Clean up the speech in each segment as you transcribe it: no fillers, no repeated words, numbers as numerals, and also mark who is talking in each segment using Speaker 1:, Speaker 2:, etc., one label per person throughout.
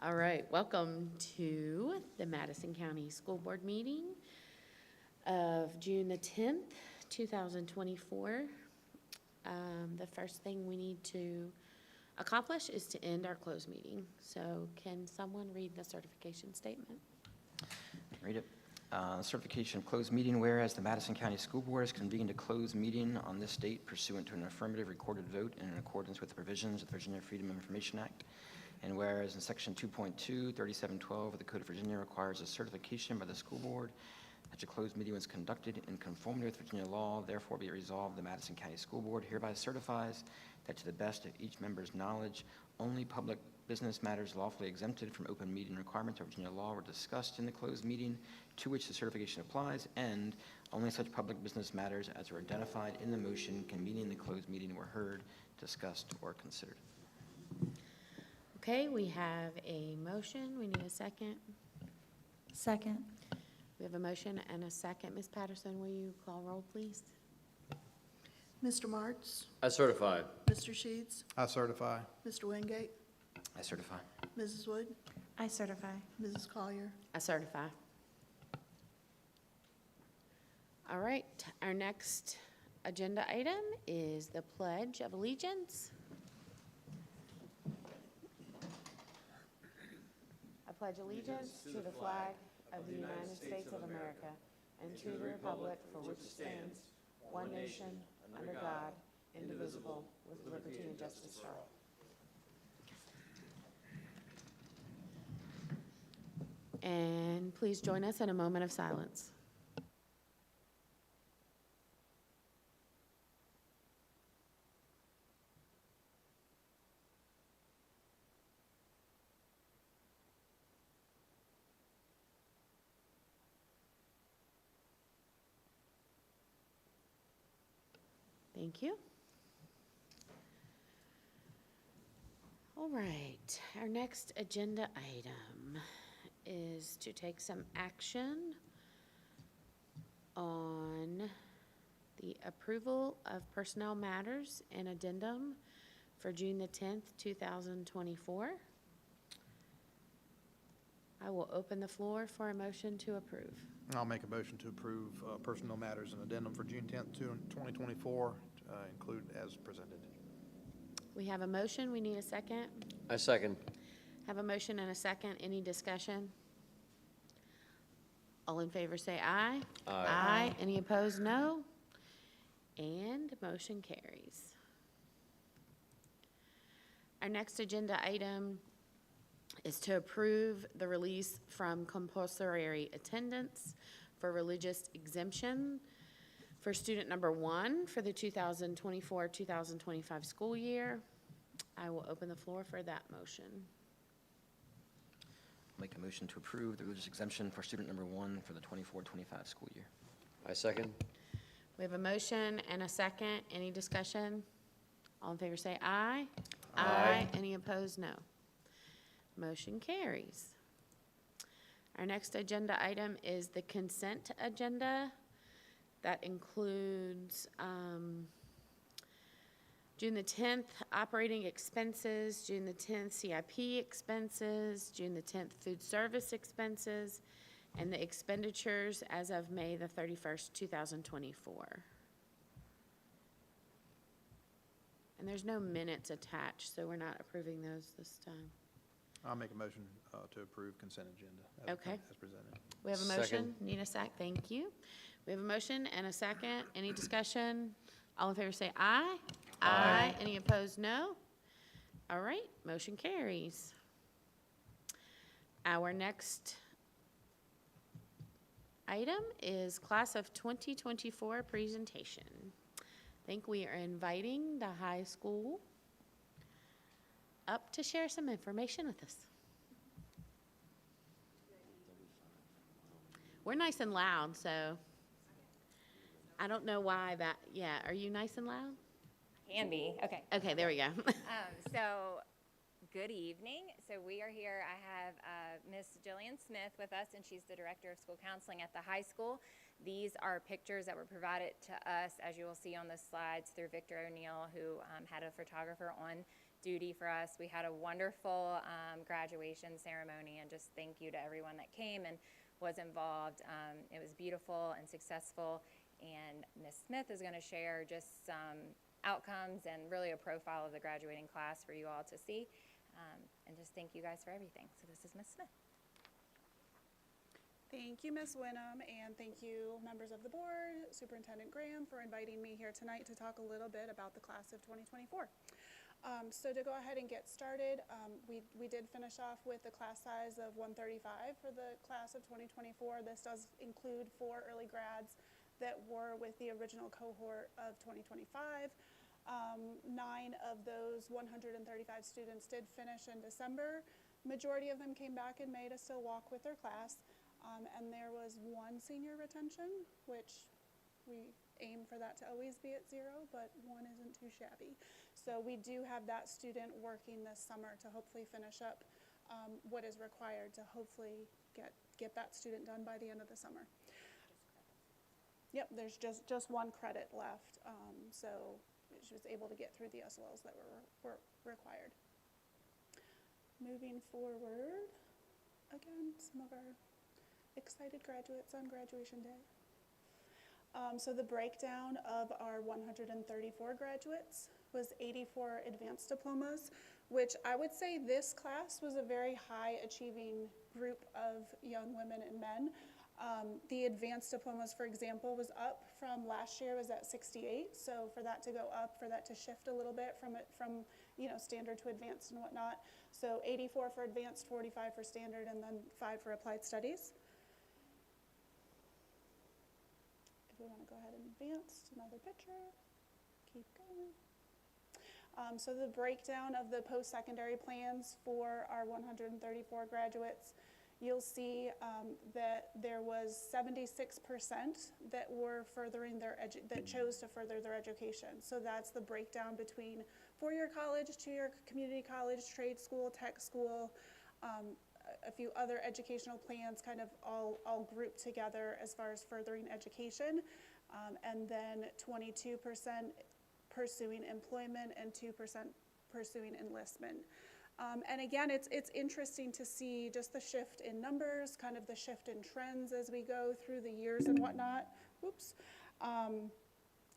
Speaker 1: All right, welcome to the Madison County School Board meeting of June the 10th, 2024. The first thing we need to accomplish is to end our closed meeting. So can someone read the certification statement?
Speaker 2: Read it. Certification of closed meeting, whereas the Madison County School Board has convened a closed meeting on this date pursuant to an affirmative recorded vote and in accordance with the provisions of the Virginia Freedom of Information Act. And whereas in Section 2.2, 3712 of the Code of Virginia requires a certification by the school board that a closed meeting was conducted in conformity with Virginia law, therefore be it resolved, the Madison County School Board hereby certifies that to the best of each member's knowledge, only public business matters lawfully exempted from open meeting requirements of Virginia law were discussed in the closed meeting to which the certification applies, and only such public business matters as were identified in the motion convening the closed meeting were heard, discussed, or considered.
Speaker 1: Okay, we have a motion. We need a second.
Speaker 3: Second.
Speaker 1: We have a motion and a second. Ms. Patterson, will you call roll, please?
Speaker 4: Mr. Martz?
Speaker 5: I certify.
Speaker 4: Mr. Sheets?
Speaker 6: I certify.
Speaker 4: Mr. Wingate?
Speaker 2: I certify.
Speaker 4: Mrs. Wood?
Speaker 3: I certify.
Speaker 4: Mrs. Collier?
Speaker 1: I certify. All right, our next agenda item is the Pledge of Allegiance. I pledge allegiance to the flag of the United States of America and to the republic for which it stands, one nation, under God, indivisible, with liberty and justice for all. And please join us in a moment of silence. Thank you. All right, our next agenda item is to take some action on the approval of personnel matters and addendum for June the 10th, 2024. I will open the floor for a motion to approve.
Speaker 6: I'll make a motion to approve personnel matters and addendum for June 10th, 2024, include as presented.
Speaker 1: We have a motion. We need a second.
Speaker 5: I second.
Speaker 1: Have a motion and a second. Any discussion? All in favor say aye.
Speaker 5: Aye.
Speaker 1: Aye. Any opposed, no. And motion carries. Our next agenda item is to approve the release from compulsory attendance for religious exemption for student number 1 for the 2024-2025 school year. I will open the floor for that motion.
Speaker 2: Make a motion to approve the religious exemption for student number 1 for the 24-25 school year.
Speaker 5: I second.
Speaker 1: We have a motion and a second. Any discussion? All in favor say aye.
Speaker 5: Aye.
Speaker 1: Any opposed, no. Motion carries. Our next agenda item is the consent agenda. That includes June the 10th operating expenses, June the 10th CIP expenses, June the 10th food service expenses, and the expenditures as of May the 31st, 2024. And there's no minutes attached, so we're not approving those this time.
Speaker 6: I'll make a motion to approve consent agenda
Speaker 1: Okay.
Speaker 6: as presented.
Speaker 1: We have a motion.
Speaker 5: Second.
Speaker 1: Need a sec. Thank you. We have a motion and a second. Any discussion? All in favor say aye. Aye. Any opposed, no. All right, motion carries. Our next item is class of 2024 presentation. I think we are inviting the high school up to share some information with us. We're nice and loud, so I don't know why that, yeah, are you nice and loud?
Speaker 7: Can be. Okay.
Speaker 1: Okay, there we go.
Speaker 7: So, good evening. So we are here. I have Miss Jillian Smith with us, and she's the Director of School Counseling at the high school. These are pictures that were provided to us, as you will see on the slides, through Victor O'Neill, who had a photographer on duty for us. We had a wonderful graduation ceremony, and just thank you to everyone that came and was involved. It was beautiful and successful, and Ms. Smith is going to share just some outcomes and really a profile of the graduating class for you all to see. And just thank you guys for everything. So this is Ms. Smith.
Speaker 8: Thank you, Ms. Winham, and thank you, members of the board, Superintendent Graham, for inviting me here tonight to talk a little bit about the class of 2024. So to go ahead and get started, we did finish off with a class size of 135 for the class of 2024. This does include 4 early grads that were with the original cohort of 2025. 9 of those 135 students did finish in December. Majority of them came back in May to still walk with their class. And there was 1 senior retention, which we aim for that to always be at 0, but 1 isn't too shabby. So we do have that student working this summer to hopefully finish up what is required to hopefully get that student done by the end of the summer. Yep, there's just 1 credit left, so she was able to get through the SLLs that were required. Moving forward, again, some of our excited graduates on graduation day. So the breakdown of our 134 graduates was 84 advanced diplomas, which I would say this class was a very high achieving group of young women and men. The advanced diplomas, for example, was up from last year, was at 68. So for that to go up, for that to shift a little bit from standard to advanced and whatnot. So 84 for advanced, 45 for standard, and then 5 for applied studies. If we want to go ahead and advance to another picture, keep going. So the breakdown of the post-secondary plans for our 134 graduates, you'll see that there was 76% that were furthering that chose to further their education. So that's the breakdown between four-year college, two-year community college, trade school, tech school, a few other educational plans kind of all grouped together as far as furthering education, and then 22% pursuing employment and 2% pursuing enlistment. And again, it's interesting to see just the shift in numbers, kind of the shift in trends as we go through the years and whatnot. Whoops.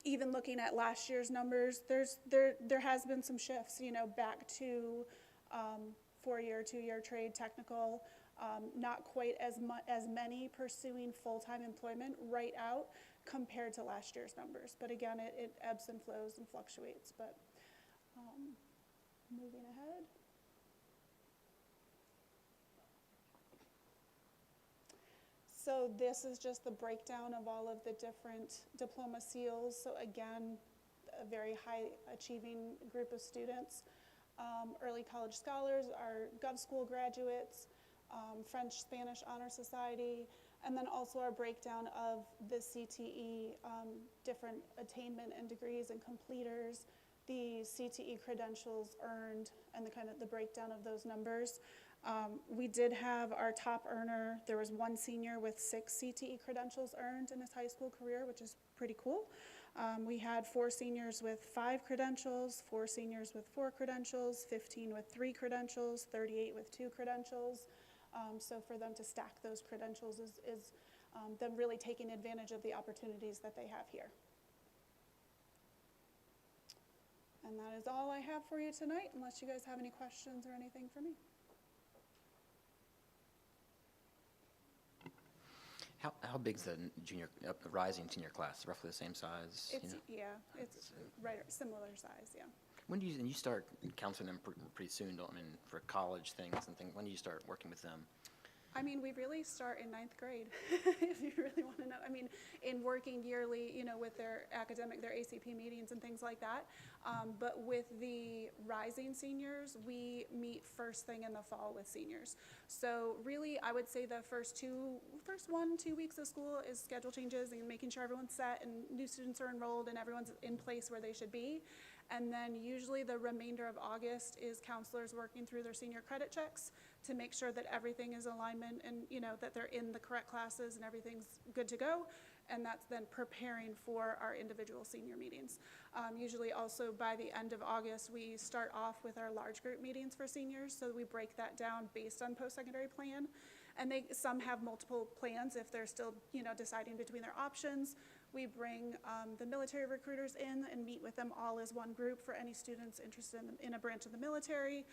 Speaker 8: Even looking at last year's numbers, there has been some shifts, back to four-year, two-year trade technical, not quite as many pursuing full-time employment right out compared to last year's numbers. But again, it ebbs and flows and fluctuates. But moving ahead. So this is just the breakdown of all of the different diploma seals. So again, a very high achieving group of students. Early college scholars, our Gov School graduates, French, Spanish Honor Society, and then also our breakdown of the CTE, different attainment and degrees and completers, the CTE credentials earned, and the breakdown of those numbers. We did have our top earner. There was one senior with 6 CTE credentials earned in his high school career, which is pretty cool. We had 4 seniors with 5 credentials, 4 seniors with 4 credentials, 15 with 3 credentials, 38 with 2 credentials. So for them to stack those credentials is them really taking advantage of the opportunities that they have here. And that is all I have for you tonight, unless you guys have any questions or anything for me.
Speaker 2: How big's the rising senior class? Roughly the same size?
Speaker 8: It's right, similar size, yeah.
Speaker 2: When do you start counseling them pretty soon, for college things and things? When do you start working with them?
Speaker 8: We really start in 9th grade, if you really want to know. In working yearly, with their ACP meetings and things like that. But with the rising seniors, we meet first thing in the fall with seniors. So really, I would say the first 1-2 weeks of school is schedule changes and making sure everyone's set and new students are enrolled and everyone's in place where they should be. And then usually the remainder of August is counselors working through their senior credit checks to make sure that everything is alignment and, that they're in the correct classes and everything's good to go. And that's then preparing for our individual senior meetings. Usually also by the end of August, we start off with our large group meetings for seniors. So we break that down based on post-secondary plan. And some have multiple plans if they're still, deciding between their options. We bring the military recruiters in and meet with them all as one group for any students interested in a branch of the military.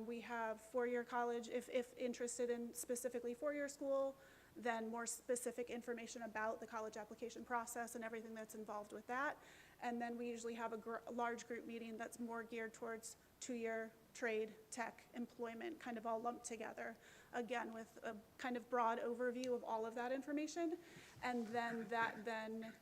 Speaker 8: We have four-year college, if interested in specifically four-year school, then more specific information about the college application process and everything that's involved with that. And then we usually have a large group meeting that's more geared towards two-year trade, tech, employment, kind of all lumped together. Again, with a kind of broad overview of all of that information. And then that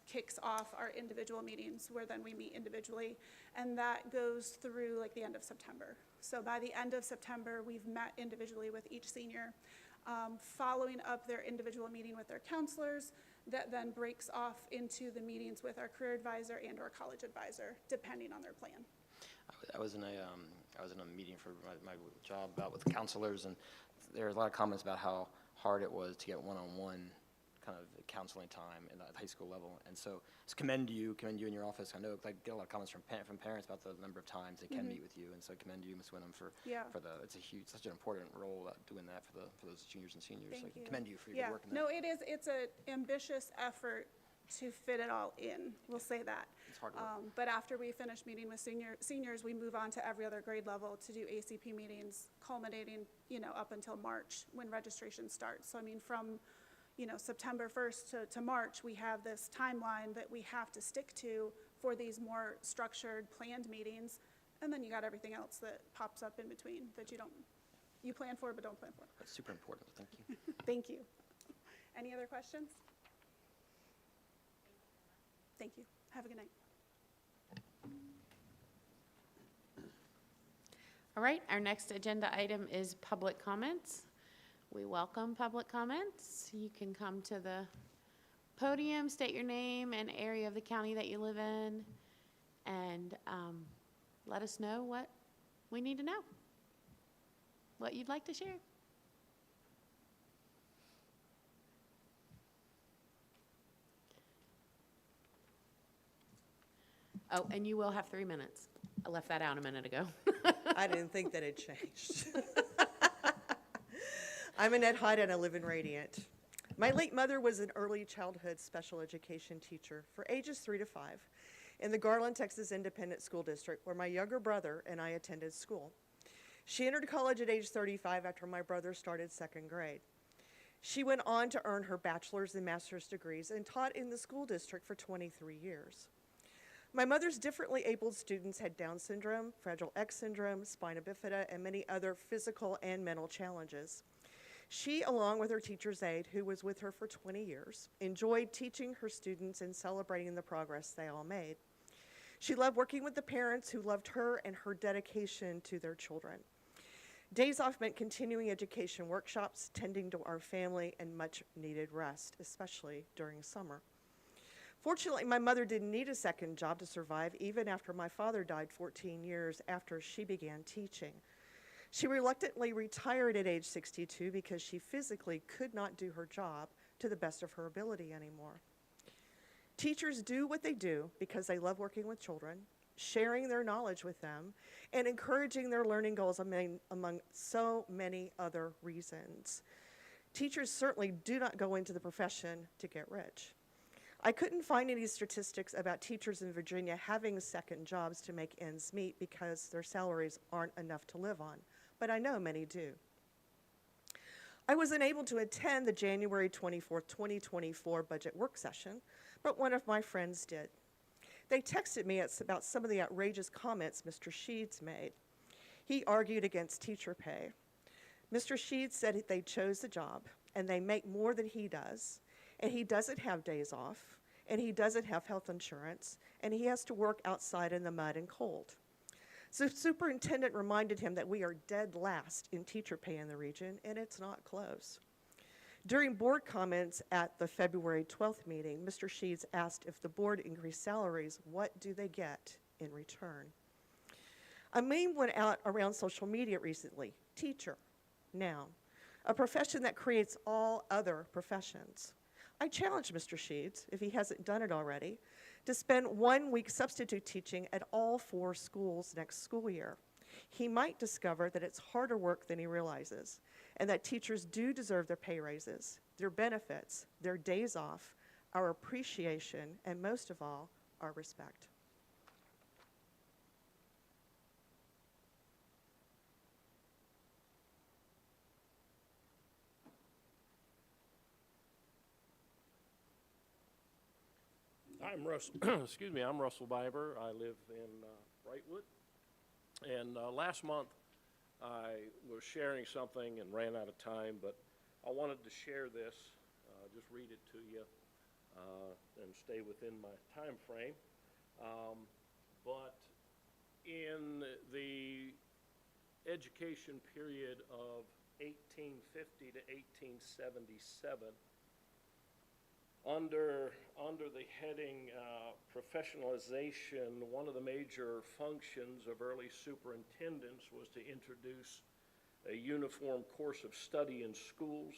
Speaker 8: kicks off our individual meetings where then we meet individually. And that goes through like the end of September. So by the end of September, we've met individually with each senior, following up their individual meeting with their counselors. That then breaks off into the meetings with our career advisor and or college advisor, depending on their plan.
Speaker 2: I was in a meeting for my job with counselors, and there were a lot of comments about how hard it was to get one-on-one kind of counseling time in the high school level. And so just commend you in your office. I know I get a lot of comments from parents about the number of times they can meet with you, and so commend you, Ms. Wyndham, for it's such an important role doing that for those juniors and seniors.
Speaker 8: Thank you.
Speaker 2: Commend you for your good work in that.
Speaker 8: No, it's an ambitious effort to fit it all in, we'll say that.
Speaker 2: It's hard work.
Speaker 8: But after we finish meeting with seniors, we move on to every other grade level to do ACP meetings, culminating, up until March when registration starts. So I mean, from, September 1st to March, we have this timeline that we have to stick to for these more structured, planned meetings. And then you got everything else that pops up in between that you plan for but don't plan for.
Speaker 2: That's super important. Thank you.
Speaker 8: Thank you. Any other questions? Thank you. Have a good night.
Speaker 1: All right, our next agenda item is public comments. We welcome public comments. You can come to the podium, state your name and area of the county that you live in, and let us know what we need to know, what you'd like to share. Oh, and you will have 3 minutes. I left that out a minute ago.
Speaker 9: I didn't think that had changed. I'm Annette Hyde and I live in Radiant. My late mother was an early childhood special education teacher for ages 3 to 5 in the Garland, Texas Independent School District, where my younger brother and I attended school. She entered college at age 35 after my brother started second grade. She went on to earn her bachelor's and master's degrees and taught in the school district for 23 years. My mother's differently abled students had Down syndrome, Fragile X syndrome, spina bifida, and many other physical and mental challenges. She, along with her teacher's aide, who was with her for 20 years, enjoyed teaching her students and celebrating the progress they all made. She loved working with the parents who loved her and her dedication to their children. Days off meant continuing education workshops, tending to our family, and much needed rest, especially during summer. Fortunately, my mother didn't need a second job to survive, even after my father died 14 years after she began teaching. She reluctantly retired at age 62 because she physically could not do her job to the best of her ability anymore. Teachers do what they do because they love working with children, sharing their knowledge with them, and encouraging their learning goals among so many other reasons. Teachers certainly do not go into the profession to get rich. I couldn't find any statistics about teachers in Virginia having second jobs to make ends meet because their salaries aren't enough to live on, but I know many do. I was unable to attend the January 24th, 2024 budget work session, but one of my friends did. They texted me about some of the outrageous comments Mr. Sheeds made. He argued against teacher pay. Mr. Sheeds said they chose the job, and they make more than he does, and he doesn't have days off, and he doesn't have health insurance, and he has to work outside in the mud and cold. So the superintendent reminded him that we are dead last in teacher pay in the region, and it's not close. During board comments at the February 12th meeting, Mr. Sheeds asked if the board increased salaries, what do they get in return? A meme went out around social media recently, teacher, noun, a profession that creates all other professions. I challenge Mr. Sheeds, if he hasn't done it already, to spend 1 week substitute teaching at all 4 schools next school year. He might discover that it's harder work than he realizes, and that teachers do deserve their pay raises, their benefits, their days off, our appreciation, and most of all, our respect.
Speaker 10: I'm Russell, excuse me, I'm Russell Biber. I live in Brightwood. And last month, I was sharing something and ran out of time, but I wanted to share this, just read it to you, and stay within my time frame. But in the education period of 1850 to 1877, under the heading professionalization, one of the major functions of early superintendents was to introduce a uniform course of study in schools.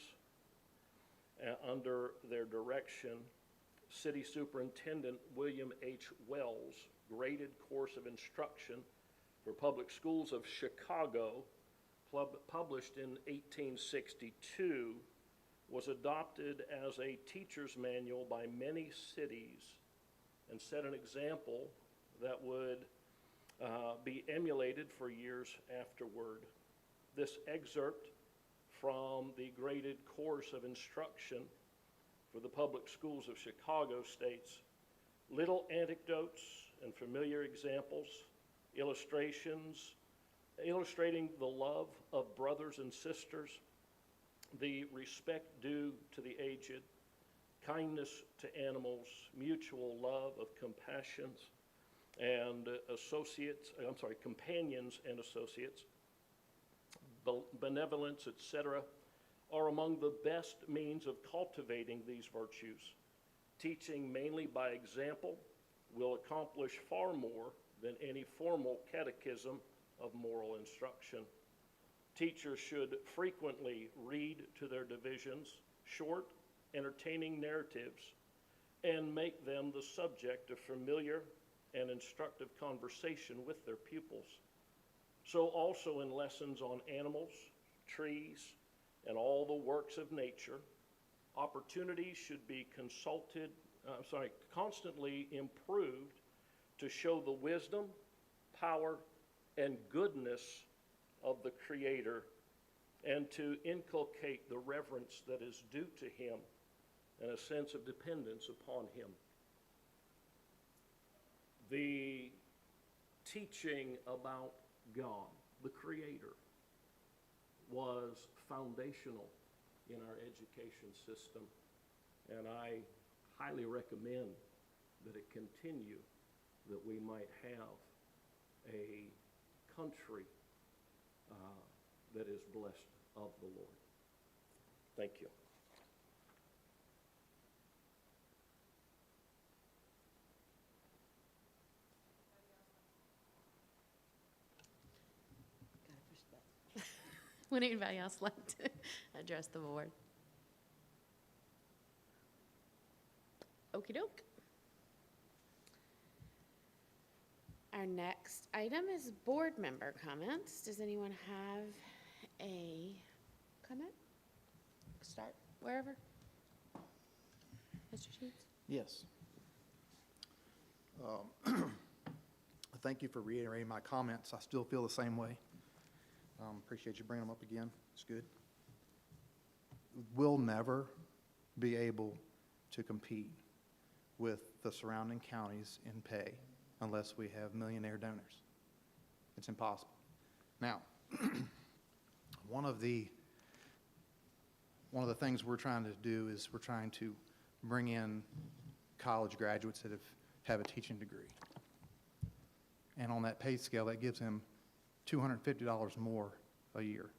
Speaker 10: Under their direction, City Superintendent William H. Wells' graded course of instruction for public schools of Chicago, published in 1862, was adopted as a teacher's manual by many cities and set an example that would be emulated for years afterward. This excerpt from the graded course of instruction for the public schools of Chicago states, "Little anecdotes and familiar examples, illustrations, illustrating the love of brothers and sisters, the respect due to the aged, kindness to animals, mutual love of companions and associates, benevolence, etc., are among the best means of cultivating these virtues. Teaching mainly by example will accomplish far more than any formal catechism of moral instruction. Teachers should frequently read to their divisions short, entertaining narratives and make them the subject of familiar and instructive conversation with their pupils. So also in lessons on animals, trees, and all the works of nature, opportunities should be constantly improved to show the wisdom, power, and goodness of the Creator, and to inculcate the reverence that is due to Him and a sense of dependence upon Him." The teaching about God, the Creator, was foundational in our education system, and I highly recommend that it continue, that we might have a country that is blessed of the Lord. Thank you.
Speaker 1: Would anybody else like to address the board? Okey doke. Our next item is board member comments. Does anyone have a comment? Start wherever. Mr. Sheets?
Speaker 6: Yes. Thank you for reiterating my comments. I still feel the same way. Appreciate you bringing them up again. It's good. We'll never be able to compete with the surrounding counties in pay unless we have millionaire donors. It's impossible. Now, one of the things we're trying to do is we're trying to bring in college graduates that have a teaching degree. And on that pay scale, that gives them $250 more a year.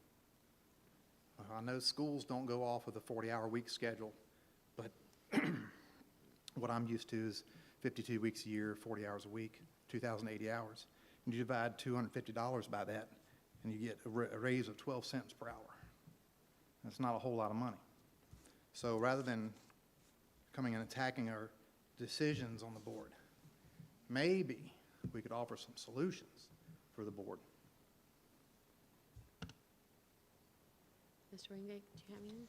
Speaker 6: I know schools don't go off with a 40-hour week schedule, but what I'm used to is 52 weeks a year, 40 hours a week, 2,080 hours. And you divide $250 by that, and you get a raise of 12 cents per hour. It's not a whole lot of money. So rather than coming and attacking our decisions on the board, maybe we could offer some solutions for the board.
Speaker 1: Mr. Wingate, do you have anything?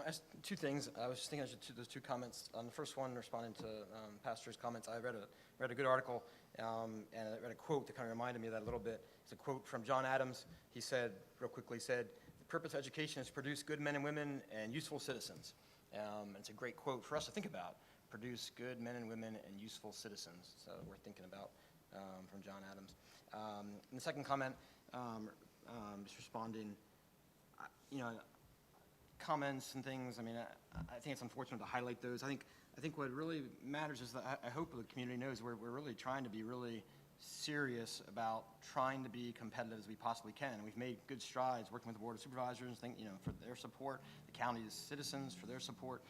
Speaker 2: As two things, I was just thinking of those two comments. The first one, responding to Pastor's comments, I read a good article, and I read a quote that kind of reminded me of that a little bit. It's a quote from John Adams. He said, real quickly, the purpose of education is to produce good men and women and useful citizens. And it's a great quote for us to think about. Produce good men and women and useful citizens. So we're thinking about from John Adams. And the second comment, just responding, comments and things. I mean, I think it's unfortunate to highlight those. I think what really matters is that I hope the community knows we're really trying to be really serious about trying to be competitive as we possibly can. And we've made good strides working with the Board of Supervisors, for their support, the county's citizens for their support.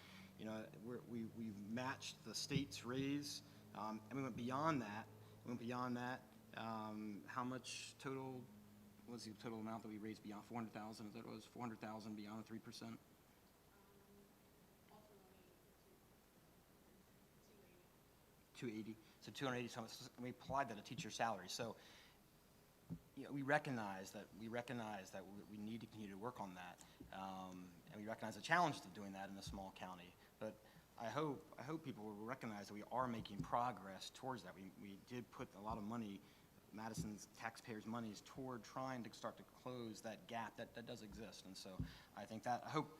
Speaker 2: We matched the state's raise, and we went beyond that. How much total? What was the total amount that we raised beyond 400,000? Is that what it was 400,000 beyond the 3%? 280. So 280. So we applied that to teacher salary. So we recognize that we need to continue to work on that, and we recognize the challenge of doing that in a small county. But I hope people will recognize that we are making progress towards that. We did put a lot of money, Madison's taxpayers' monies, toward trying to start to close that gap that does exist. And so I think that I hope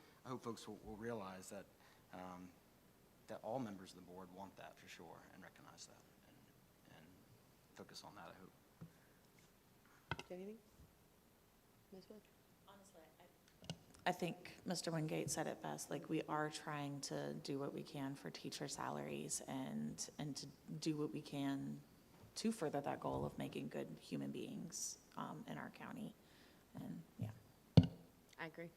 Speaker 2: folks will realize that that all members of the board want that for sure and recognize that and focus on that, I hope.
Speaker 1: Anything? Ms. Wood?
Speaker 3: I think Mr. Wingate said it best, like, we are trying to do what we can for teacher salaries and to do what we can to further that goal of making good human beings in our county. And, yeah.
Speaker 1: I agree.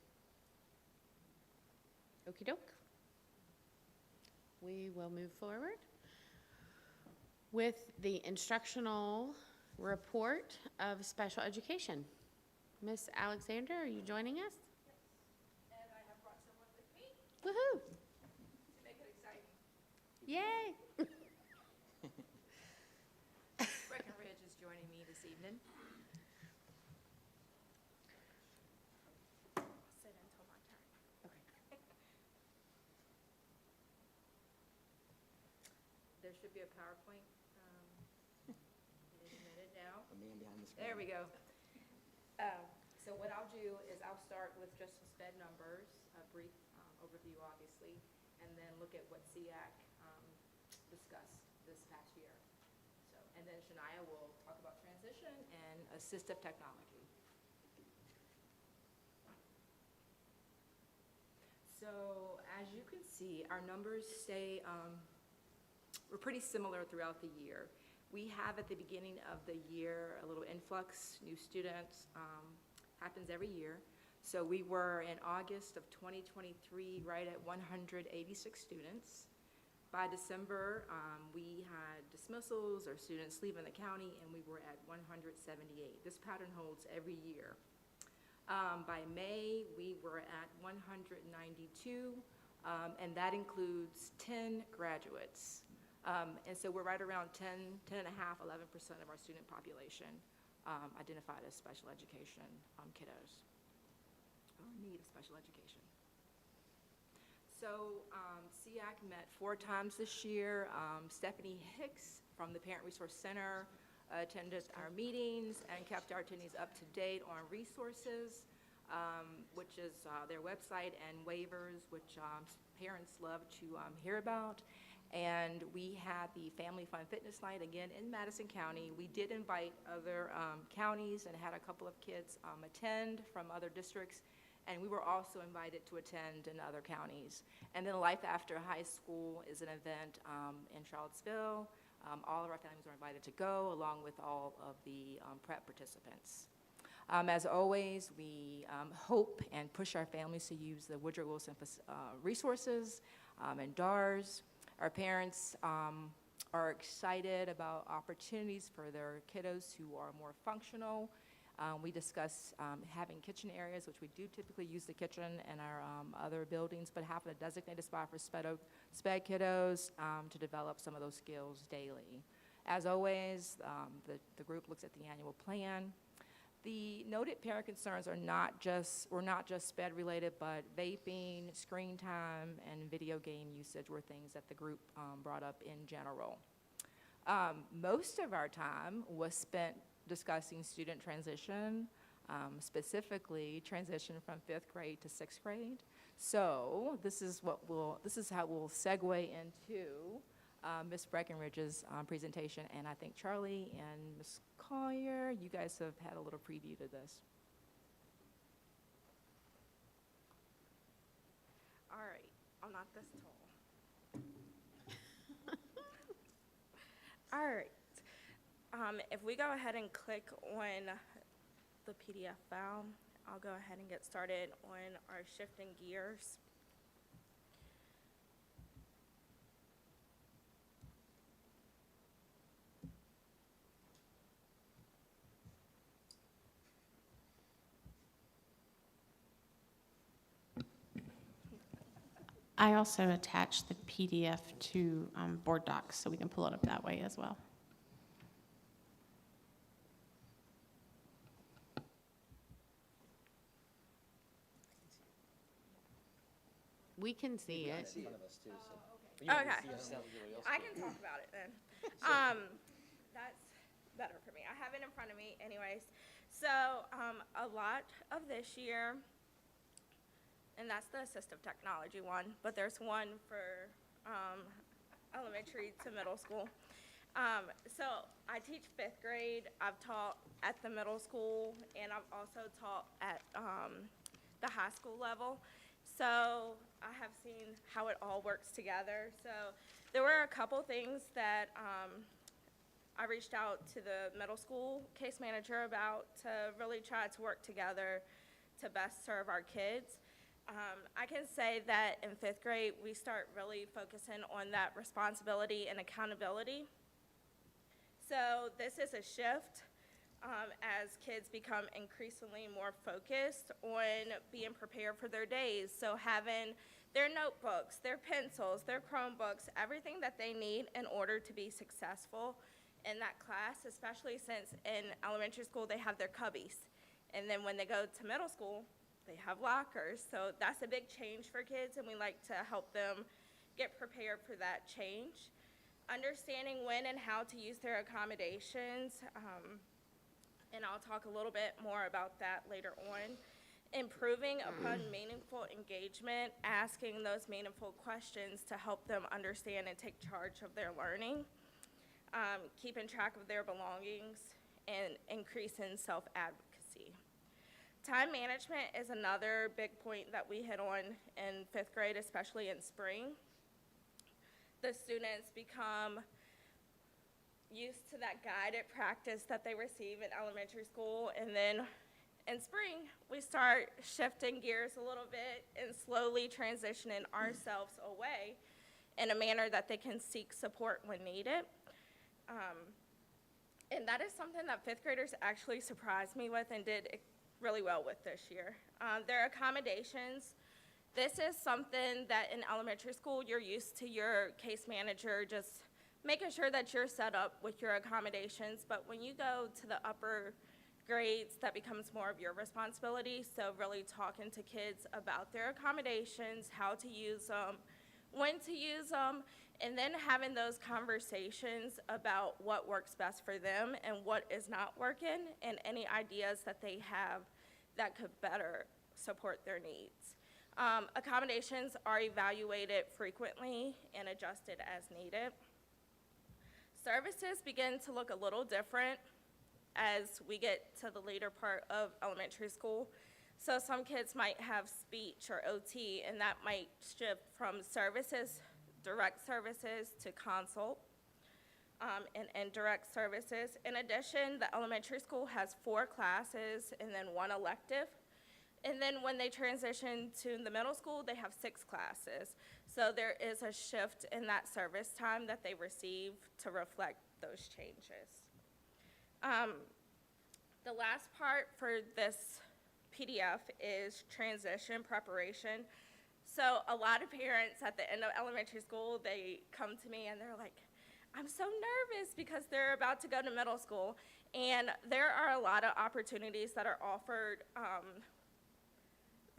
Speaker 1: Okey doke. We will move forward with the instructional report of special education. Ms. Alexander, are you joining us?
Speaker 11: And I have brought someone with me
Speaker 1: Woohoo!
Speaker 11: to make it exciting.
Speaker 1: Yay!
Speaker 11: Breckenridge is joining me this evening. I'll sit until my turn.
Speaker 1: Okay.
Speaker 11: There should be a PowerPoint. Any minute now.
Speaker 2: The man behind the screen.
Speaker 11: There we go. So what I'll do is I'll start with just some SPED numbers, a brief overview, obviously, and then look at what SEAC discussed this past year. So, and then Shania will talk about transition and assistive technology. So as you can see, our numbers stay, we're pretty similar throughout the year. We have at the beginning of the year a little influx, new students, happens every year. So we were in August of 2023 right at 186 students. By December, we had dismissals or students leaving the county, and we were at 178. This pattern holds every year. By May, we were at 192, and that includes 10 graduates. And so we're right around 10.5, 11% of our student population identified as special education kiddos or in need of special education. So SEAC met 4 times this year. Stephanie Hicks from the Parent Resource Center attended our meetings and kept our attendees up to date on resources, which is their website, and waivers, which parents love to hear about. And we had the Family Fun Fitness Night again in Madison County. We did invite other counties and had a couple of kids attend from other districts. And we were also invited to attend in other counties. And then Life After High School is an event in Charlottesville. All of our families are invited to go, along with all of the prep participants. As always, we hope and push our families to use the Woodrow Wilson resources and DARS. Our parents are excited about opportunities for their kiddos who are more functional We discussed having kitchen areas, which we do typically use the kitchen in our other buildings, but having a designated spot for sped kiddos to develop some of those skills daily. As always, the group looks at the annual plan. The noted parent concerns were not just sped related, but vaping, screen time, and video game usage were things that the group brought up in general. Most of our time was spent discussing student transition, specifically transition from 5th grade to 6th grade. So this is how we'll segue into Ms. Breckenridge's presentation, and I think Charlie and Ms. Collier, you guys have had a little preview to this.
Speaker 12: All right, I'm not this tall. All right, if we go ahead and click on the PDF file, I'll go ahead and get started on our shifting gears.
Speaker 1: I also attached the PDF to Board Docs, so we can pull it up that way as well. We can see it.
Speaker 12: Okay, I can talk about it then. That's better for me. I have it in front of me anyways. So a lot of this year, and that's the assistive technology one, but there's one for elementary to middle school. So I teach 5th grade. I've taught at the middle school, and I've also taught at the high school level. So I have seen how it all works together. So there were a couple things that I reached out to the middle school case manager about to really try to work together to best serve our kids. I can say that in 5th grade, we start really focusing on that responsibility and accountability. So this is a shift as kids become increasingly more focused on being prepared for their days. So having their notebooks, their pencils, their Chromebooks, everything that they need in order to be successful in that class, especially since in elementary school they have their cubbies. And then when they go to middle school, they have lockers. So that's a big change for kids, and we like to help them get prepared for that change. Understanding when and how to use their accommodations, and I'll talk a little bit more about that later on. Improving upon meaningful engagement, asking those meaningful questions to help them understand and take charge of their learning, keeping track of their belongings, and increasing self-advocacy. Time management is another big point that we hit on in 5th grade, especially in spring. The students become used to that guided practice that they receive in elementary school, and then in spring, we start shifting gears a little bit and slowly transitioning ourselves away in a manner that they can seek support when needed. And that is something that 5th graders actually surprised me with and did really well with this year. Their accommodations, this is something that in elementary school, you're used to your case manager just making sure that you're set up with your accommodations, but when you go to the upper grades, that becomes more of your responsibility. So really talking to kids about their accommodations, how to use them, when to use them, and then having those conversations about what works best for them and what is not working, and any ideas that they have that could better support their needs. Accommodations are evaluated frequently and adjusted as needed. Services begin to look a little different as we get to the later part of elementary school. So some kids might have speech or OT, and that might shift from services, direct services, to consult and indirect services. In addition, the elementary school has 4 classes and then 1 elective. And then when they transition to the middle school, they have 6 classes. So there is a shift in that service time that they receive to reflect those changes. The last part for this PDF is transition preparation. So a lot of parents at the end of elementary school, they come to me and they're like, I'm so nervous because they're about to go to middle school. And there are a lot of opportunities that are offered,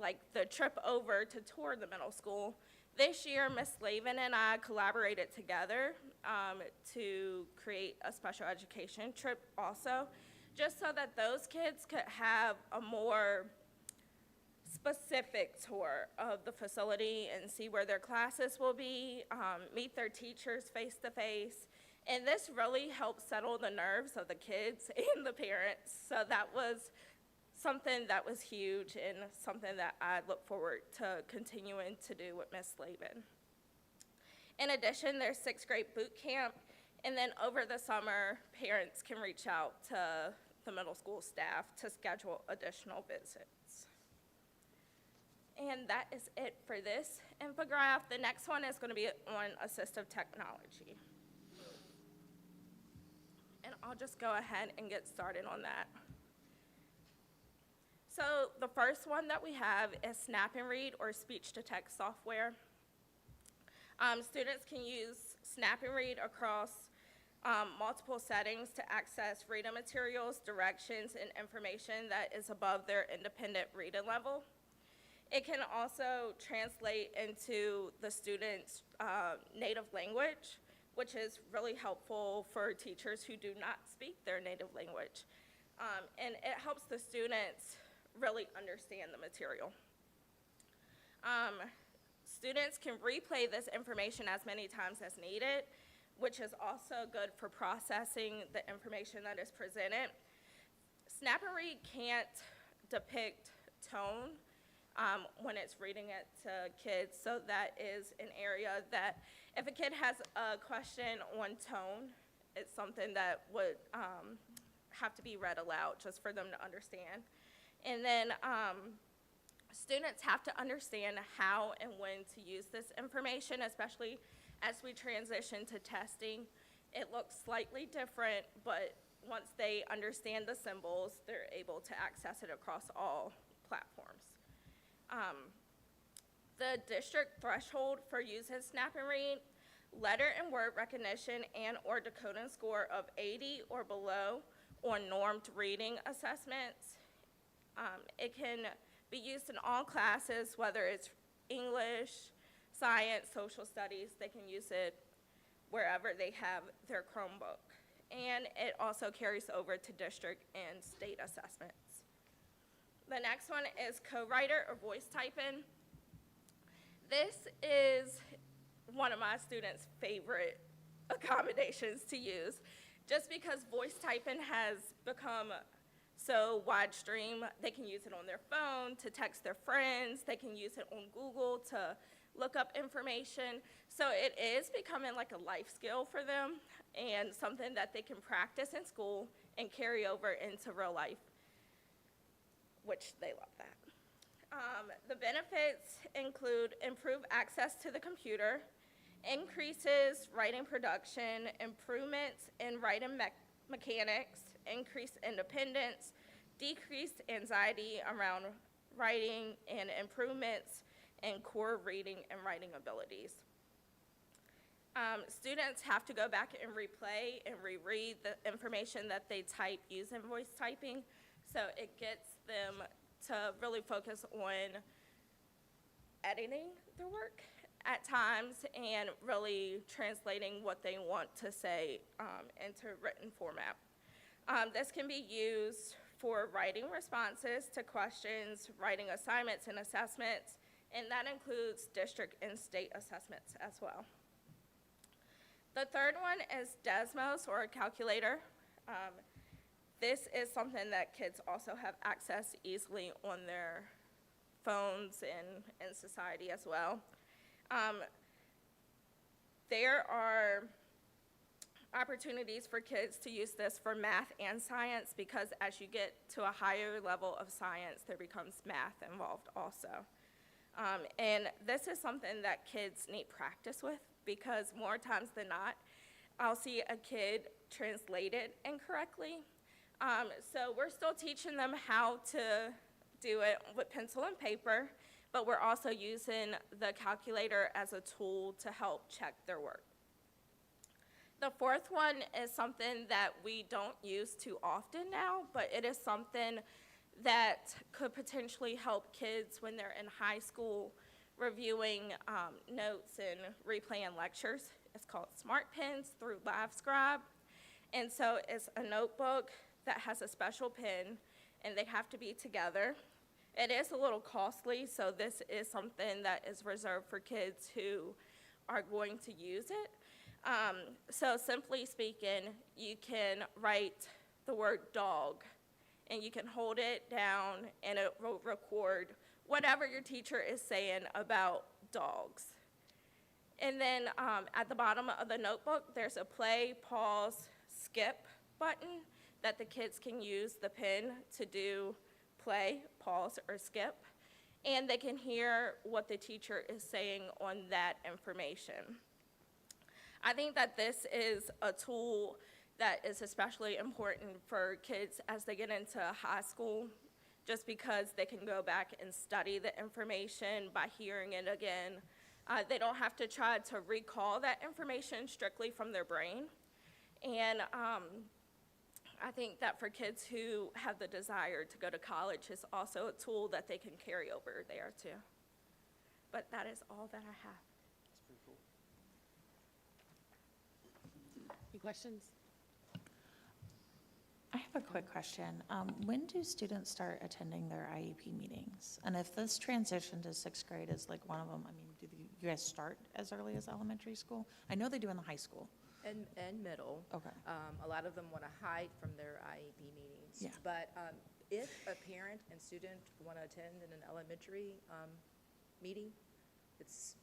Speaker 12: like the trip over to tour the middle school. This year, Ms. Slavin and I collaborated together to create a special education trip also, just so that those kids could have a more specific tour of the facility and see where their classes will be, meet their teachers face to face. And this really helped settle the nerves of the kids and the parents. So that was something that was huge and something that I look forward to continuing to do with Ms. Slavin. In addition, there's 6th grade boot camp, and then over the summer, parents can reach out to the middle school staff to schedule additional visits. And that is it for this infograph. The next one is going to be on assistive technology. And I'll just go ahead and get started on that. So the first one that we have is Snap and Read, or speech-to-text software. Students can use Snap and Read across multiple settings to access reading materials, directions, and information that is above their independent reading level. It can also translate into the student's native language, which is really helpful for teachers who do not speak their native language. And it helps the students really understand the material. Students can replay this information as many times as needed, which is also good for processing the information that is presented. Snap and Read can't depict tone when it's reading it to kids, so that is an area that if a kid has a question on tone, it's something that would have to be read aloud just for them to understand. And then students have to understand how and when to use this information, especially as we transition to testing. It looks slightly different, but once they understand the symbols, they're able to access it across all platforms. The district threshold for using Snap and Read, letter and word recognition and or decoding score of 80 or below on normed reading assessments. It can be used in all classes, whether it's English, science, social studies. They can use it wherever they have their Chromebook. And it also carries over to district and state assessments. The next one is co-writer or voice typing. This is one of my students' favorite accommodations to use, just because voice typing has become so widestream. They can use it on their phone to text their friends. They can use it on Google to look up information. So it is becoming like a life skill for them and something that they can practice in school and carry over into real life, which they love that. The benefits include improved access to the computer, increases writing production, improvements in writing mechanics, increased independence, decreased anxiety around writing, and improvements in core reading and writing abilities. Students have to go back and replay and reread the information that they type using voice typing, so it gets them to really focus on editing their work at times and really translating what they want to say into written format. This can be used for writing responses to questions, writing assignments and assessments, and that includes district and state assessments as well. The third one is Desmos, or a calculator. This is something that kids also have access easily on their phones and in society as well. There are opportunities for kids to use this for math and science, because as you get to a higher level of science, there becomes math involved also. And this is something that kids need practice with, because more times than not, I'll see a kid translate it incorrectly, So we're still teaching them how to do it with pencil and paper, but we're also using the calculator as a tool to help check their work. The fourth one is something that we don't use too often now, but it is something that could potentially help kids when they're in high school reviewing notes and replaying lectures. It's called Smart Pens through LiveScribe. And so it's a notebook that has a special pen, and they have to be together. It is a little costly, so this is something that is reserved for kids who are going to use it. So simply speaking, you can write the word dog, and you can hold it down, and it will record whatever your teacher is saying about dogs. And then at the bottom of the notebook, there's a play, pause, skip button that the kids can use the pen to do play, pause, or skip. And they can hear what the teacher is saying on that information. I think that this is a tool that is especially important for kids as they get into high school, just because they can go back and study the information by hearing it again. They don't have to try to recall that information strictly from their brain. And I think that for kids who have the desire to go to college, it's also a tool that they can carry over there too. But that is all that I have.
Speaker 1: Any questions?
Speaker 3: I have a quick question. When do students start attending their IEP meetings? And if this transition to sixth grade is like one of them, I mean, do you guys start as early as elementary school? I know they do in the high school.
Speaker 11: And middle.
Speaker 3: Okay.
Speaker 11: A lot of them want to hide from their IEP meetings.
Speaker 3: Yeah.
Speaker 11: But if a parent and student want to attend in an elementary meeting, it's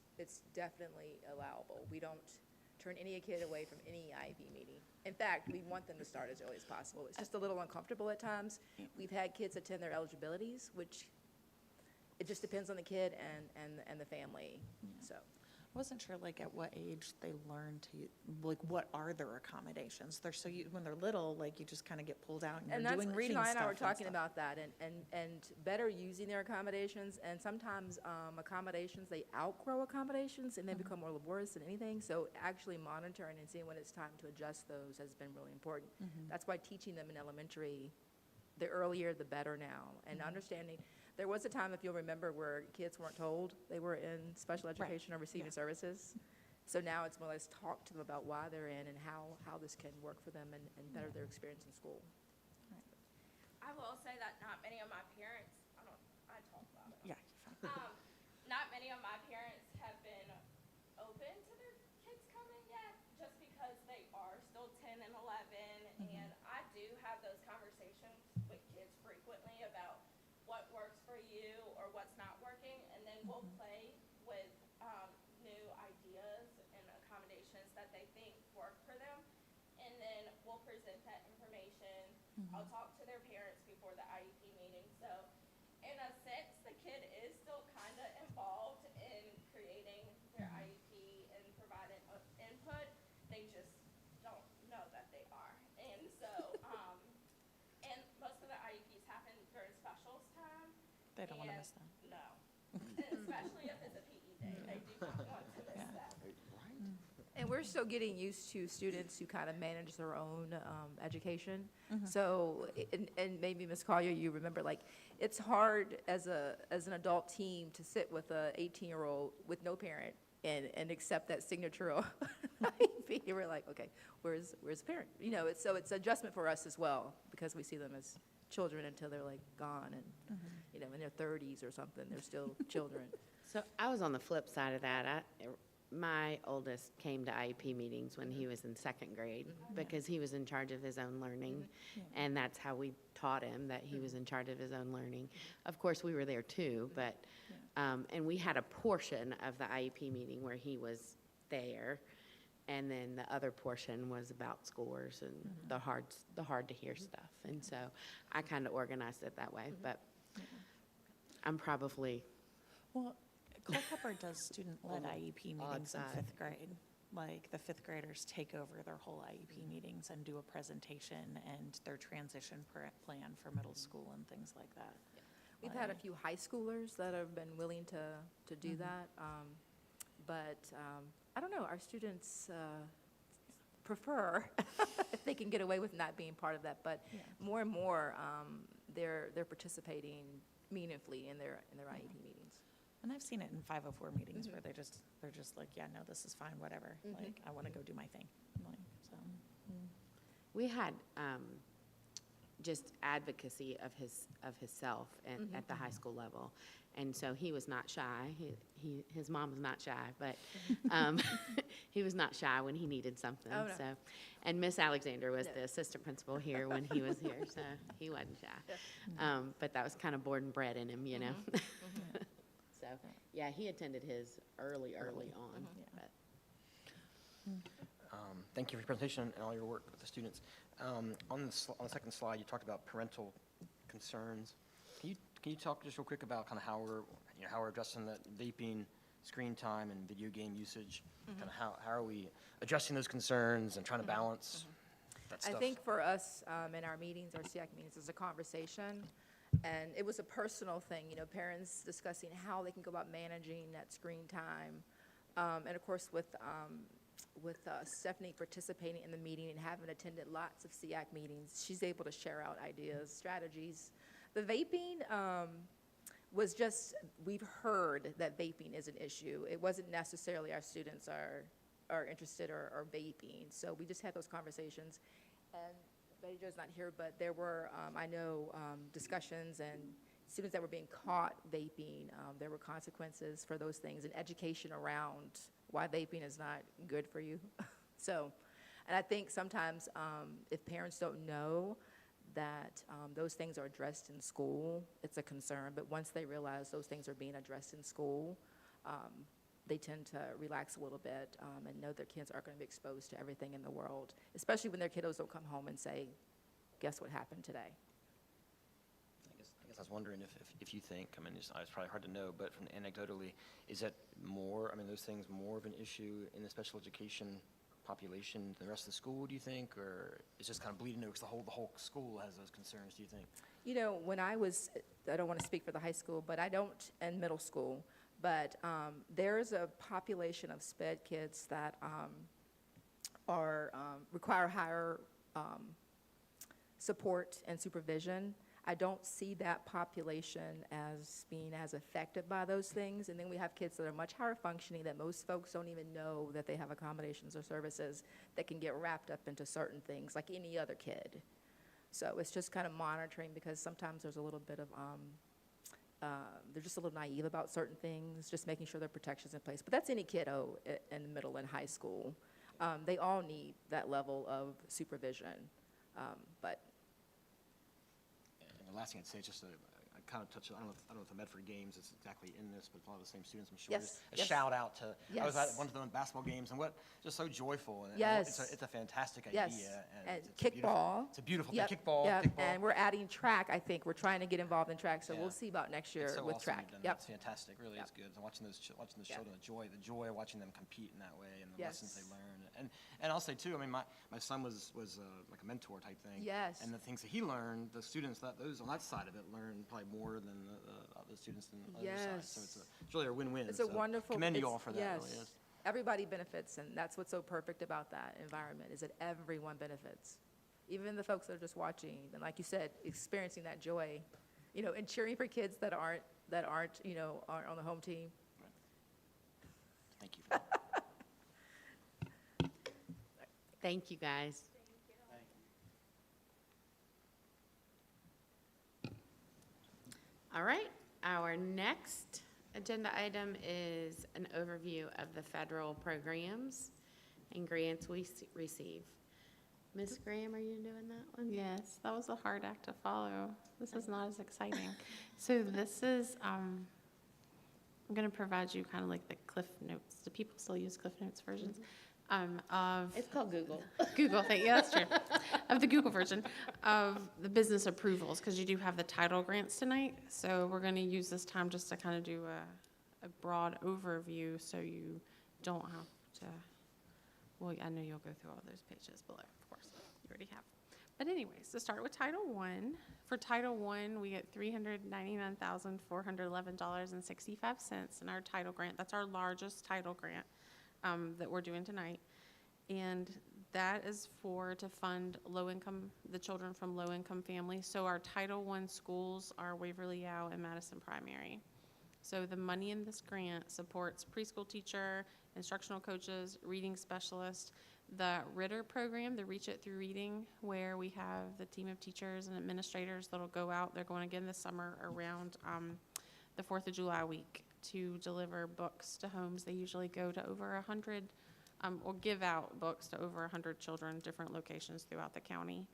Speaker 11: definitely allowable. We don't turn any kid away from any IEP meeting. In fact, we want them to start as early as possible. It's just a little uncomfortable at times. We've had kids attend their eligibilities, which it just depends on the kid and the family, so.
Speaker 3: I wasn't sure, like, at what age they learn to, like, what are their accommodations? They're so, when they're little, like, you just kind of get pulled out and you're doing reading stuff.
Speaker 11: Shania and I were talking
Speaker 3: stuff.
Speaker 11: about that, and better using their accommodations, and sometimes accommodations, they outgrow accommodations and they become more laborious than anything, so actually monitoring and seeing when it's time to adjust those has been really important. That's why teaching them in elementary, the earlier the better now, and understanding. There was a time, if you'll remember, where kids weren't told they were in special education or receiving services. So now it's more or less talk to them about why they're in and how this can work for them and better their experience in school.
Speaker 12: I will say that not many of my parents, I talk about it.
Speaker 3: Yeah.
Speaker 12: Not many of my parents have been open to their kids coming yet, just because they are still 10 and 11, and I do have those conversations with kids frequently about what works for you or what's not working, and then we'll play with new ideas and accommodations that they think work for them, and then we'll present that information. I'll talk to their parents before the IEP meeting, so in a sense, the kid is still kind of involved in creating their IEP and providing input. They just don't know that they are, and so and most of the IEPs happen during specials time.
Speaker 3: They don't want to miss that.
Speaker 12: No, and especially if it's a PE day, they do not want to miss that.
Speaker 11: And we're still getting used to students who kind of manage their own education. So, and maybe Ms. Collier, you remember, like, it's hard as an adult team to sit with a 18-year-old with no parent and accept that signature on IEP. We're like, okay, where's the parent? You know, it's adjustment for us as well, because we see them as children until they're like gone and, you know, in their 30s or something, they're still children.
Speaker 1: So I was on the flip side of that. My oldest came to IEP meetings when he was in second grade because he was in charge of his own learning. And that's how we taught him, that he was in charge of his own learning. Of course, we were there too, but, and we had a portion of the IEP meeting where he was there. And then the other portion was about scores and the hard to hear stuff. And so I kind of organized it that way, but I'm probably
Speaker 3: Well, Culpeper does student-led IEP meetings in
Speaker 1: side.
Speaker 3: fifth grade. like the fifth graders take over their whole IEP meetings and do a presentation and their transition plan for middle school and things like that.
Speaker 11: We've had a few high schoolers that have been willing to do that. But I don't know, our students prefer if they can get away with not being part of that. But more and more, they're participating meaningfully in their IEP meetings.
Speaker 3: And I've seen it in 504 meetings where they're just like, yeah, no, this is fine, whatever. Like, I want to go do my thing. Like, so.
Speaker 1: We had just advocacy of himself at the high school level, and so he was not shy. His mom was not shy, but he was not shy when he needed something.
Speaker 11: Oh, no.
Speaker 1: So, and Miss Alexander was the assistant principal here when he was here, so he wasn't shy. But that was kind of born and bred in him, you know. So yeah, he attended his early on. But.
Speaker 2: Thank you for your presentation and all your work with the students. On the second slide, you talked about parental concerns. Can you talk just real quick about kind of how we're addressing that vaping, screen time, and video game usage? Kind of how are we addressing those concerns and trying to balance that stuff?
Speaker 11: I think for us, in our meetings, our SEAC meetings, it's a conversation, and it was a personal thing, parents discussing how they can go about managing that screen time. And of course, with Stephanie participating in the meeting and having attended lots of SEAC meetings, she's able to share out ideas, strategies. The vaping was just, we've heard that vaping is an issue. It wasn't necessarily our students are interested or vaping. So we just had those conversations. And Betty Jo's not here, but there were, I know, discussions and students that were being caught vaping. There were consequences for those things and education around why vaping is not good for you. So, and I think sometimes if parents don't know that those things are addressed in school, it's a concern. But once they realize those things are being addressed in school, they tend to relax a little bit and know their kids aren't going to be exposed to everything in the world, especially when their kiddos don't come home and say, guess what happened today?
Speaker 2: I guess I was wondering if you think, it's probably hard to know, but from anecdotally, is that those things more of an issue in the special education population than the rest of the school, do you think? Or it's just kind of bleeding over because the whole school has those concerns, do you think?
Speaker 11: When I don't want to speak for the high school, but I don't, and middle school, but there's a population of SPED kids that require higher support and supervision. I don't see that population as being as affected by those things. And then we have kids that are much higher functioning that most folks don't even know that they have accommodations or services that can get wrapped up into certain things like any other kid. So it's just kind of monitoring, because sometimes there's a little bit of, they're just a little naive about certain things, just making sure their protection's in place. But that's any kiddo in middle and high school. They all need that level of supervision. But
Speaker 2: And the last thing I'd say is just I kind of touch, I don't know if the Medford Games is exactly in this, but a lot of the same students, I'm sure.
Speaker 11: Yes,
Speaker 2: A
Speaker 11: yes.
Speaker 2: shout out to, I was
Speaker 11: Yes.
Speaker 2: at one of the basketball games, and just so joyful. And
Speaker 11: Yes.
Speaker 2: It's a fantastic idea.
Speaker 11: yes,
Speaker 2: And
Speaker 11: and
Speaker 2: it's a beautiful-
Speaker 11: kickball.
Speaker 2: It's a beautiful
Speaker 11: Yep,
Speaker 2: thing. Kickball.
Speaker 11: yep.
Speaker 2: Kickball.
Speaker 11: And we're adding track, I think. We're trying to get involved in track, so
Speaker 2: Yeah.
Speaker 11: we'll see about next year
Speaker 2: It's so
Speaker 11: with
Speaker 2: awesome
Speaker 11: track.
Speaker 2: you've done
Speaker 11: Yep.
Speaker 2: that. It's fantastic. Really
Speaker 11: Yep.
Speaker 2: is good. And watching those
Speaker 11: Yeah.
Speaker 2: children, the joy of watching them compete in that way and the lessons they
Speaker 11: Yes.
Speaker 2: learn. And I'll say too, my son was like a mentor type thing.
Speaker 11: Yes.
Speaker 2: And the things that he learned, the students those on that side of it learned probably more than the students on the other side. So
Speaker 11: Yes.
Speaker 2: it's really a win-win.
Speaker 11: It's a
Speaker 2: So
Speaker 11: wonderful.
Speaker 2: Commend you
Speaker 11: it's-
Speaker 2: all for that. It really
Speaker 11: yes.
Speaker 2: is.
Speaker 11: Everybody benefits, and that's what's so perfect about that environment, is that everyone benefits. Even the folks that are just watching, and like you said, experiencing that joy, and cheering for kids that aren't on the home team.
Speaker 2: Thank you.
Speaker 1: Thank you, guys. All right, our next agenda item is an overview of the federal programs and grants we receive. Ms. Graham, are you doing that one?
Speaker 13: Yes, that was a hard act to follow. This is not as exciting. So this is, I'm going to provide you kind of like the Cliff Notes. Do people still use Cliff Notes versions? Of
Speaker 1: It's called Google.
Speaker 13: Google thing, yeah, that's true. Of the Google version of the business approvals, because you do have the title grants tonight. So we're going to use this time just to kind of do a broad overview so you don't have to Well, I know you'll go through all those pages below, of course, you already have. But anyways, to start with Title I, for Title I, we get $399,411.65 in our title grant. That's our largest title grant that we're doing tonight. And that is to fund the children from low-income families. So our Title I schools are Waverly, Yow, and Madison Primary. So the money in this grant supports preschool teacher, instructional coaches, reading specialists, the Ritter program, the Reach It Through Reading, where we have the team of teachers and administrators that'll go out. They're going again this summer around the 4th of July week to deliver books to homes. They usually go to over 100, or give out books to over 100 children, different locations throughout the county.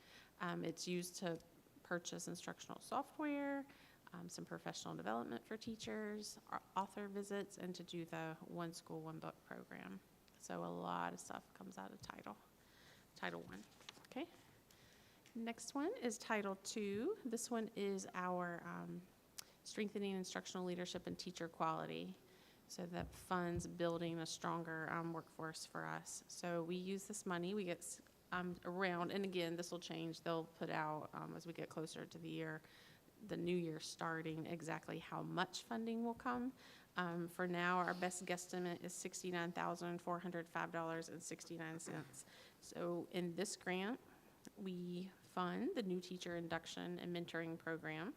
Speaker 13: It's used to purchase instructional software, some professional development for teachers, author visits, and to do the One School, One Book program. So a lot of stuff comes out of Title I. Okay. Next one is Title II. This one is our strengthening instructional leadership and teacher quality. So that funds building a stronger workforce for us. So we use this money. We get around, and again, this will change. They'll put out as we get closer to the new year starting, exactly how much funding will come. For now, our best guesstimate is $69,405.69. So in this grant, we fund the new teacher induction and mentoring program,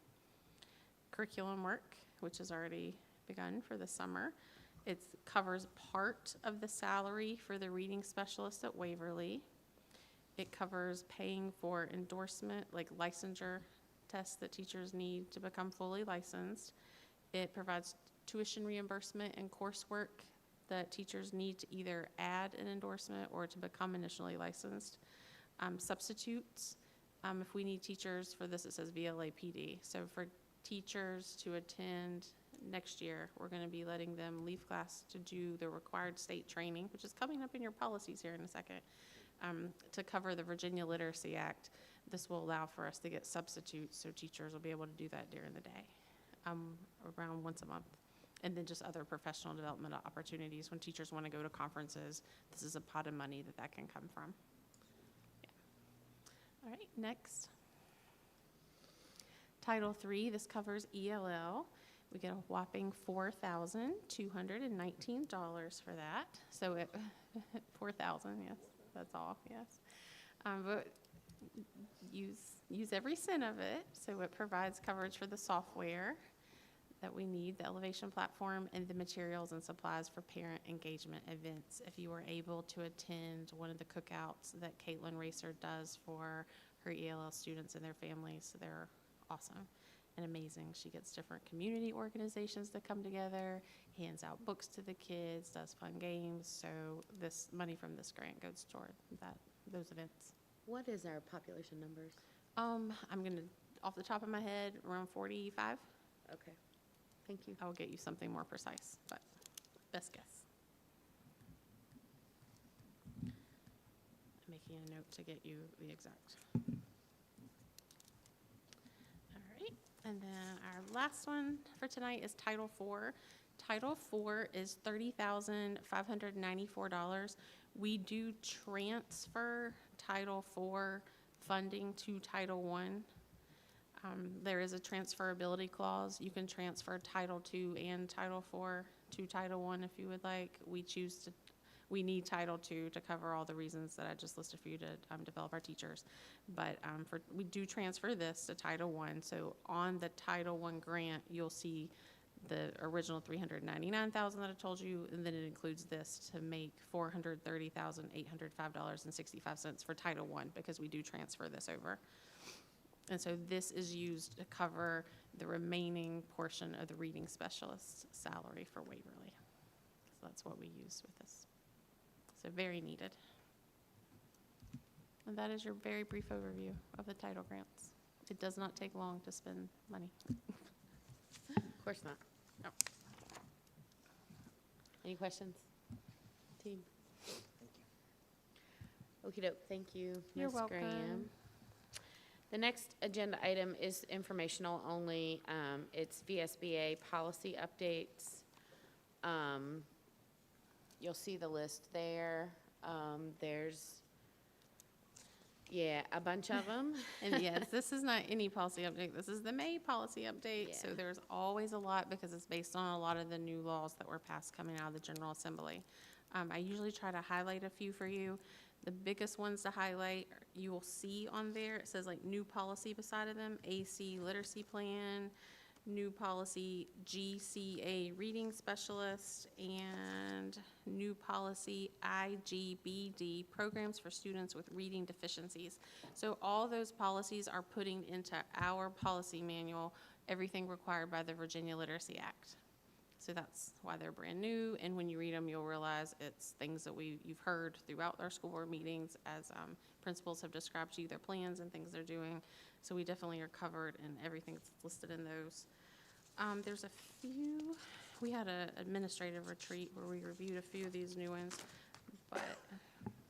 Speaker 13: curriculum work, which has already begun for the summer. It covers part of the salary for the reading specialist at Waverly. It covers paying for endorsement, like licensure tests that teachers need to become fully licensed. It provides tuition reimbursement and coursework that teachers need to either add an endorsement or to become initially licensed. Substitutes, if we need teachers for this, it says VLAPD. So for teachers to attend next year, we're going to be letting them leave class to do the required state training, which is coming up in your policies here in a second, to cover the Virginia Literacy Act. This will allow for us to get substitutes, so teachers will be able to do that during the day, around once a month. And then just other professional development opportunities. When teachers want to go to conferences, this is a pot of money that can come from. Yeah. All right, next. Title III, this covers ELL. We get a whopping $4,219 for that. So it, 4,000, yes, that's all, yes. But use every cent of it. So it provides coverage for the software that we need, the Elevation platform, and the materials and supplies for parent engagement events. If you were able to attend one of the cookouts that Caitlin Racer does for her ELL students and their families, they're awesome and amazing. She gets different community organizations that come together, hands out books to the kids, does fun games. So this money from this grant goes toward those events.
Speaker 1: What is our population numbers?
Speaker 13: I'm gonna, off the top of my head, around 45.
Speaker 1: Okay, thank you.
Speaker 13: I will get you something more precise, but best guess. I'm making a note to get you the exact. All right, and then our last one for tonight is Title IV. Title IV is $30,594. We do transfer Title IV funding to Title I. There is a transferability clause. You can transfer Title II and Title IV to Title I if you would like. We need Title II to cover all the reasons that I just listed for you to develop our teachers. But we do transfer this to Title I. So on the Title I grant, you'll see the original $399,000 that I told you, and then it includes this to make $430,805.65 for Title I, because we do transfer this over. And so this is used to cover the remaining portion of the reading specialist's salary for Waverly. So that's what we use with this. So very needed. And that is your very brief overview of the title grants. It does not take long to spend money.
Speaker 1: Of course not.
Speaker 13: No.
Speaker 1: Any questions, team? Okey-doke, thank you,
Speaker 13: You're
Speaker 1: Ms.
Speaker 13: welcome.
Speaker 1: Graham. The next agenda item is informational only. It's VSBA policy updates. You'll see the list there. There's, yeah, a bunch of them.
Speaker 13: And yes, this is not any policy update, this is the May policy update. So
Speaker 1: Yeah.
Speaker 13: there's always a lot because it's based on a lot of the new laws that were passed coming out of the General Assembly. I usually try to highlight a few for you. The biggest ones to highlight, you will see on there, it says like new policy beside of them, AC literacy plan, new policy GCA reading specialist, and new policy IGBD programs for students with reading deficiencies. So all those policies are putting into our policy manual everything required by the Virginia Literacy Act. So that's why they're brand new, and when you read them, you'll realize it's things that you've heard throughout our school board meetings as principals have described to you their plans and things they're doing. So we definitely are covered in everything that's listed in those. There's a few, we had an administrative retreat where we reviewed a few of these new ones, but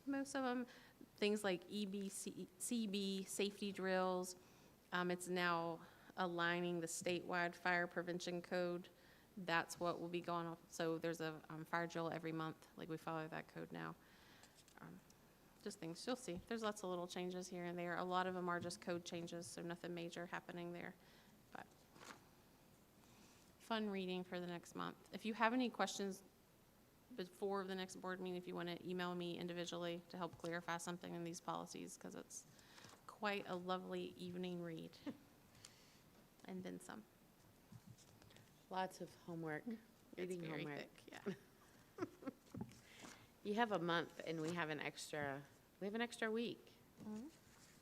Speaker 13: most of them, things like CB, safety drills, it's now aligning the statewide fire prevention code. That's what will be going off. So there's a fire drill every month, like we follow that code now. Just things, you'll see. There's lots of little changes here and there. A lot of them are just code changes, so nothing major happening there. But fun reading for the next month. If you have any questions before the next board meeting, if you want to email me individually to help clarify something in these policies, because it's quite a lovely evening read. And then some.
Speaker 1: Lots of homework, reading
Speaker 13: It's very
Speaker 1: homework.
Speaker 13: thick, yeah.
Speaker 1: You have a month and we have an extra week.
Speaker 13: Mhm.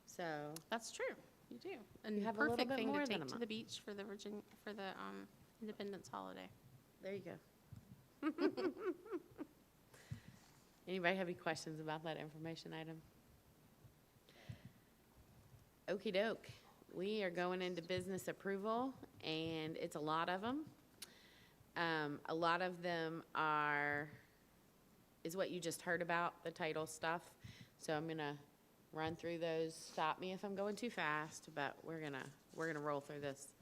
Speaker 1: So,
Speaker 13: That's true, you do. And
Speaker 1: You have a little
Speaker 13: perfect
Speaker 1: bit
Speaker 13: thing
Speaker 1: more
Speaker 13: to
Speaker 1: than
Speaker 13: take
Speaker 1: a
Speaker 13: to the beach for the Independence holiday.
Speaker 1: there you go. Anybody have any questions about that information item? Okey doke. We are going into business approval, and it's a lot of them. A lot of them is what you just heard about, the title stuff. So I'm gonna run through those. Stop me if I'm going too fast, but we're gonna roll through this.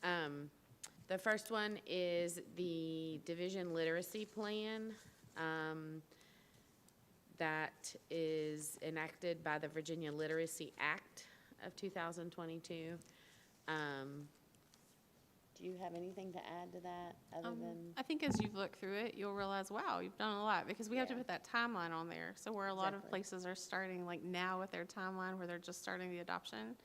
Speaker 1: The first one is the Division Literacy Plan. That is enacted by the Virginia Literacy Act of 2022. Do you have anything to add to that, other than?
Speaker 13: I think as you've looked through it, you'll realize, wow, you've done a lot, because we have to
Speaker 1: Yeah.
Speaker 13: put that timeline on there. So where a lot of
Speaker 1: Exactly.
Speaker 13: places are starting, like now with their timeline, where they're just starting the adoption,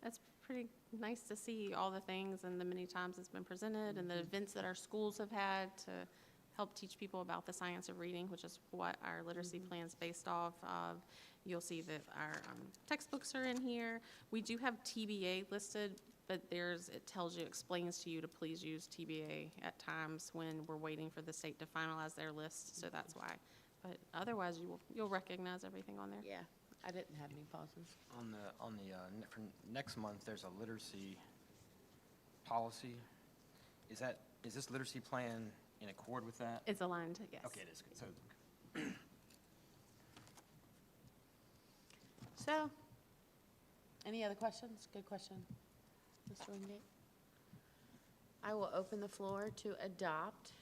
Speaker 13: that's pretty nice to see all the things and the many times it's been presented, and the events that our schools have had to help teach people about the science of reading, which is what our literacy plan's based off of. You'll see that our textbooks are in here. We do have TBA listed, but it tells you, explains to you to please use TBA at times when we're waiting for the state to finalize their list, so that's why. But otherwise, you'll recognize everything on there.
Speaker 1: Yeah, I didn't have any pauses.
Speaker 2: For next month, there's a literacy policy. Is this literacy plan in accord with that?
Speaker 13: It's aligned, yes.
Speaker 2: Okay, it is. So,
Speaker 1: So, any other questions? Good question, Mr. Wingate. I will open the floor to adopt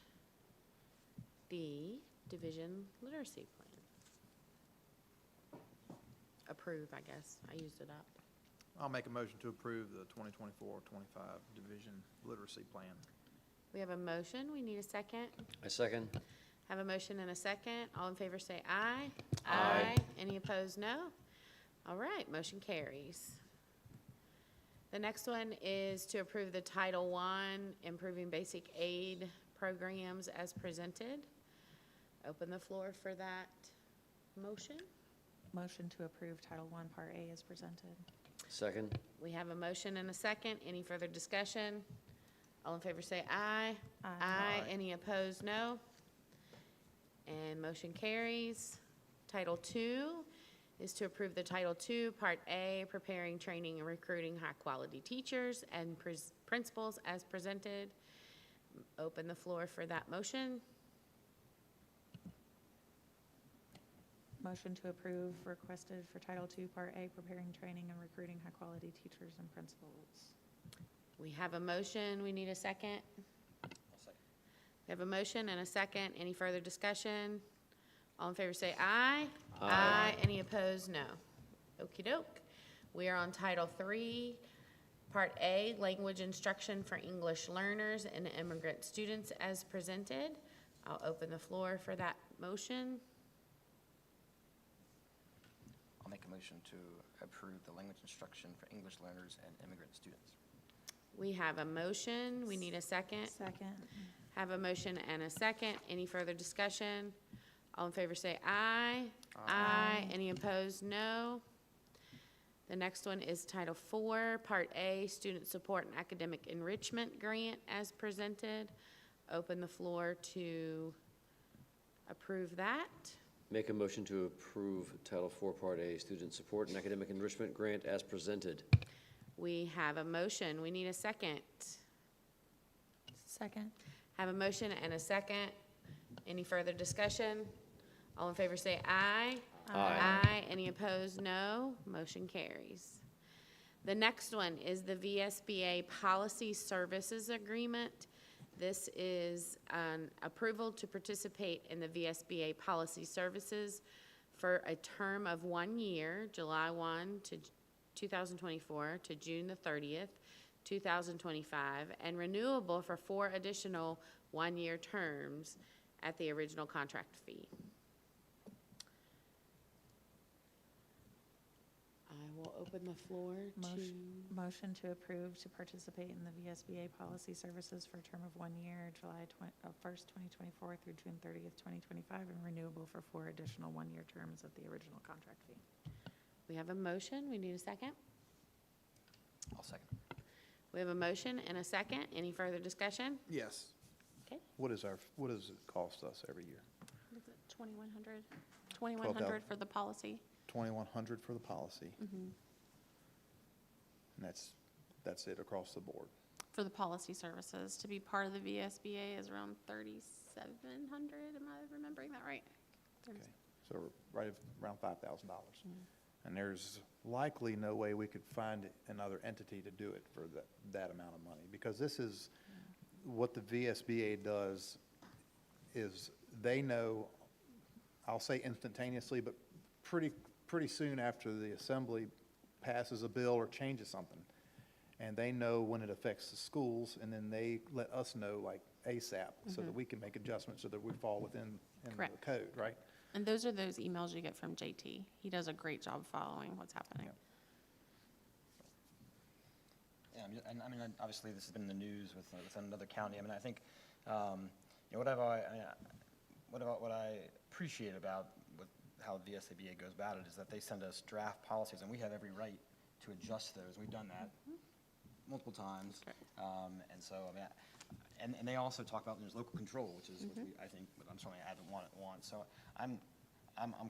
Speaker 1: the Division Literacy Plan. Approve, I guess. I used adopt.
Speaker 14: I'll make a motion to approve the 2024-25 Division Literacy Plan.
Speaker 1: We have a motion. We need a second.
Speaker 5: I second.
Speaker 1: Have a motion and a second. All in favor say aye.
Speaker 5: Aye.
Speaker 1: Any opposed, no. All right, motion carries. The next one is to approve the Title I Improving Basic Aid Programs as presented. Open the floor for that motion.
Speaker 3: Motion to approve Title I, Part A as presented.
Speaker 5: Second.
Speaker 1: We have a motion and a second. Any further discussion? All in favor say aye.
Speaker 3: Aye.
Speaker 1: Any opposed, no. And motion carries. Title II is to approve the Title II, Part A, preparing, training, and recruiting high-quality teachers and principals as presented. Open the floor for that motion.
Speaker 3: Motion to approve requested for Title II, Part A, preparing, training, and recruiting high-quality teachers and principals.
Speaker 1: We have a motion. We need a second. We have a motion and a second. Any further discussion? All in favor say aye.
Speaker 5: Aye.
Speaker 1: Any opposed, no. Okey doke. We are on Title III, Part A, Language Instruction for English Learners and Immigrant Students as presented. I'll open the floor for that motion.
Speaker 2: I'll make a motion to approve the language instruction for English learners and immigrant students.
Speaker 1: We have a motion. We need a second.
Speaker 3: Second.
Speaker 1: Have a motion and a second. Any further discussion? All in favor say aye. Aye. Any opposed, no. The next one is Title IV, Part A, Student Support and Academic Enrichment Grant as presented. Open the floor to approve that.
Speaker 5: Make a motion to approve Title IV, Part A, Student Support and Academic Enrichment Grant as presented.
Speaker 1: We have a motion. We need a second.
Speaker 3: Second.
Speaker 1: Have a motion and a second. Any further discussion? All in favor say aye.
Speaker 5: Aye.
Speaker 1: Any opposed, no. Motion carries. The next one is the VSBA Policy Services Agreement. This is an approval to participate in the VSBA Policy Services for a term of 1 year, July 1 to 2024 to June the 30th, 2025, and renewable for 4 additional 1-year terms at the original contract fee. I will open the floor to,
Speaker 3: Motion to approve to participate in the VSBA Policy Services for a term of 1 year, July 1st, 2024 through June 30th, 2025, and renewable for 4 additional 1-year terms at the original contract fee.
Speaker 1: we have a motion. We need a second.
Speaker 2: I'll second.
Speaker 1: We have a motion and a second. Any further discussion?
Speaker 6: Yes.
Speaker 1: Okay.
Speaker 6: What does it cost us every year?
Speaker 13: Is it 2,100? 2,100 for the policy.
Speaker 6: 2,100 for the policy,
Speaker 13: Mhm.
Speaker 6: and that's it across the board.
Speaker 13: For the policy services. To be part of the VSBA is around 3,700. Am I remembering that right?
Speaker 6: Okay, so right around $5,000. And there's likely no way we could find another entity to do it for that amount of money, because this is, what the VSBA does is they know, I'll say instantaneously, but pretty soon after the assembly passes a bill or changes something, and they know when it affects the schools, and then they let us know like ASAP, so that we can make adjustments so that we fall within the
Speaker 13: Correct.
Speaker 6: code, right?
Speaker 13: And those are those emails you get from JT. He does a great job following what's happening.
Speaker 2: Yeah, and I mean, obviously, this has been in the news with another county. I mean, I think, what I appreciate about how the VSBA goes about it is that they send us draft policies, and we have every right to adjust those. We've done that multiple times. And so, I mean, and they also talk about there's local control, which is, which I think, I'm certainly I don't want. So I'm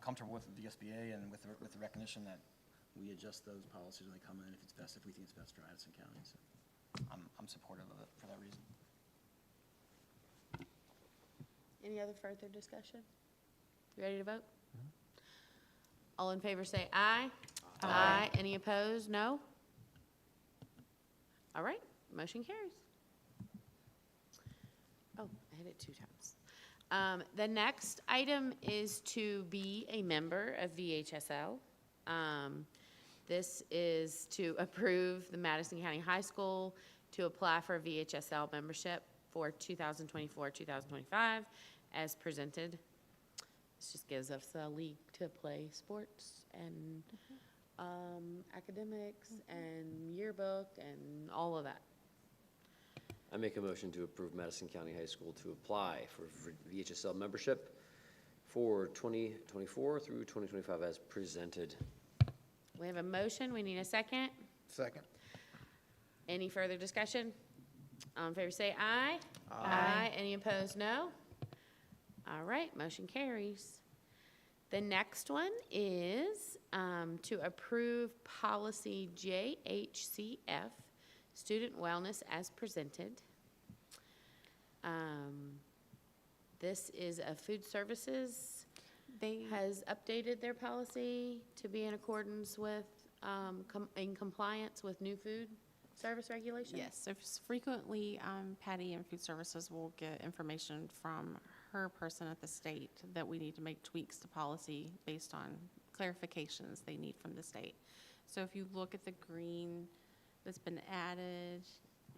Speaker 2: comfortable with the VSBA and with the recognition that we adjust those policies when they come in if we think it's best for Addison County. So I'm supportive of it for that reason.
Speaker 1: Any other further discussion? You ready to vote? All in favor say aye. Aye. Any opposed? No? All right, motion carries. Oh, I hit it 2 times. The next item is to be a member of VHSL. This is to approve the Madison County High School to apply for VHSL membership for 2024-2025 as presented. This just gives us a league to play sports and academics and yearbook and all of that.
Speaker 5: I make a motion to approve Madison County High School to apply for VHSL membership for 2024 through 2025 as presented.
Speaker 1: We have a motion. We need a second.
Speaker 6: Second.
Speaker 1: Any further discussion? All in favor say aye. Aye. Any opposed, no? All right, motion carries. The next one is to approve policy JHCF, student wellness as presented. This is a food services has updated their policy to be in accordance with, in compliance with new food service regulations?
Speaker 13: Yes, so frequently Patty and Food Services will get information from per person at the state that we need to make tweaks to policy based on clarifications they need from the state. So if you look at the green that's been added,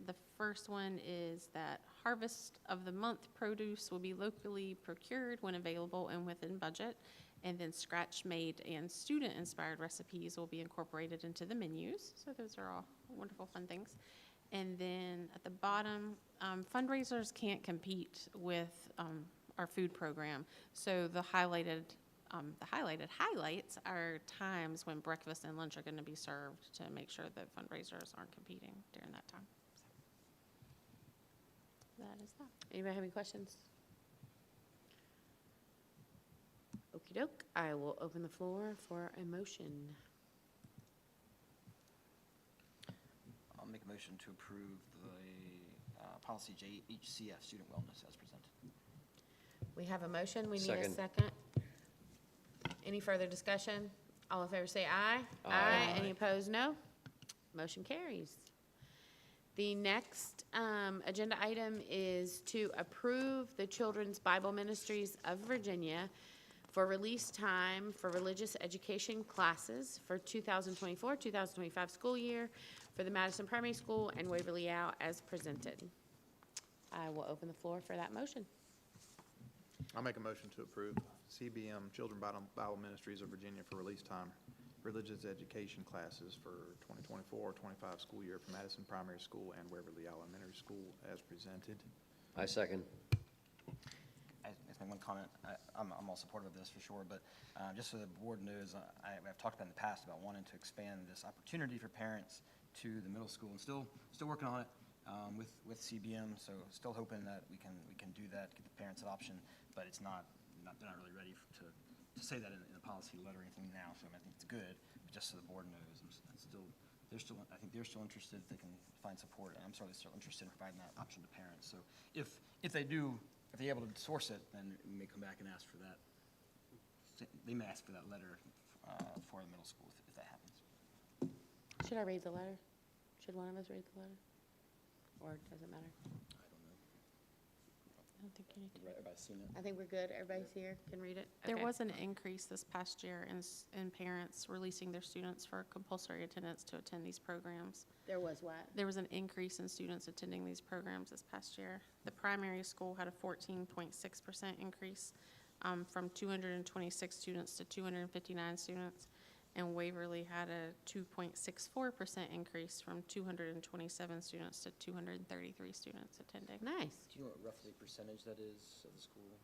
Speaker 13: the first one is that harvest of the month produce will be locally procured when available and within budget. And then scratch-made and student-inspired recipes will be incorporated into the menus. So those are all wonderful, fun things. And then at the bottom, fundraisers can't compete with our food program. So the highlighted highlights are times when breakfast and lunch are going to be served to make sure that fundraisers aren't competing during that time. So that is that.
Speaker 1: Anybody have any questions? Okey doke, I will open the floor for a motion.
Speaker 2: I'll make a motion to approve the policy JHCF, student wellness, as presented.
Speaker 1: We have a motion, we need a
Speaker 5: Second.
Speaker 1: second. Any further discussion? All in favor say aye.
Speaker 5: Aye.
Speaker 1: Any opposed, no. Motion carries. The next agenda item is to approve the Children's Bible Ministries of Virginia for release time for religious education classes for 2024-2025 school year for the Madison Primary School and Waverly Yale as presented. I will open the floor for that motion.
Speaker 14: I'll make a motion to approve CBM Children Bible Ministries of Virginia for release time religious education classes for 2024-25 school year for Madison Primary School and Waverly Elementary School as presented.
Speaker 5: I second.
Speaker 2: I just make one comment. I'm all supportive of this for sure, but just so the board knows, I've talked about in the past about wanting to expand this opportunity for parents to the middle school, and still working on it with CBM. So still hoping that we can do that, get the parents an option, but it's they're not really ready to say that in the policy letter or anything now. So I think it's good, but just so the board knows, I think they're still interested. They can find support, and I'm certainly still interested in providing that option to parents. So if they're able to source it, then we may come back and ask for that. They may ask for that letter for the middle school if that happens.
Speaker 1: Should I read the letter? Should one of us read the letter? Or does it matter?
Speaker 2: I don't know.
Speaker 13: I don't think you need to.
Speaker 2: Everybody's seen it.
Speaker 1: I think we're good. Everybody's here, can read it?
Speaker 13: There
Speaker 1: Okay.
Speaker 13: was an increase this past year in parents releasing their students for compulsory attendance to attend these programs.
Speaker 1: There was what?
Speaker 13: There was an increase in students attending these programs this past year. The primary school had a 14.6% increase from 226 students to 259 students, and Waverly had a 2.64% increase from 227 students to 233 students attending.
Speaker 1: Nice.
Speaker 2: Do you know what roughly percentage that is of the school?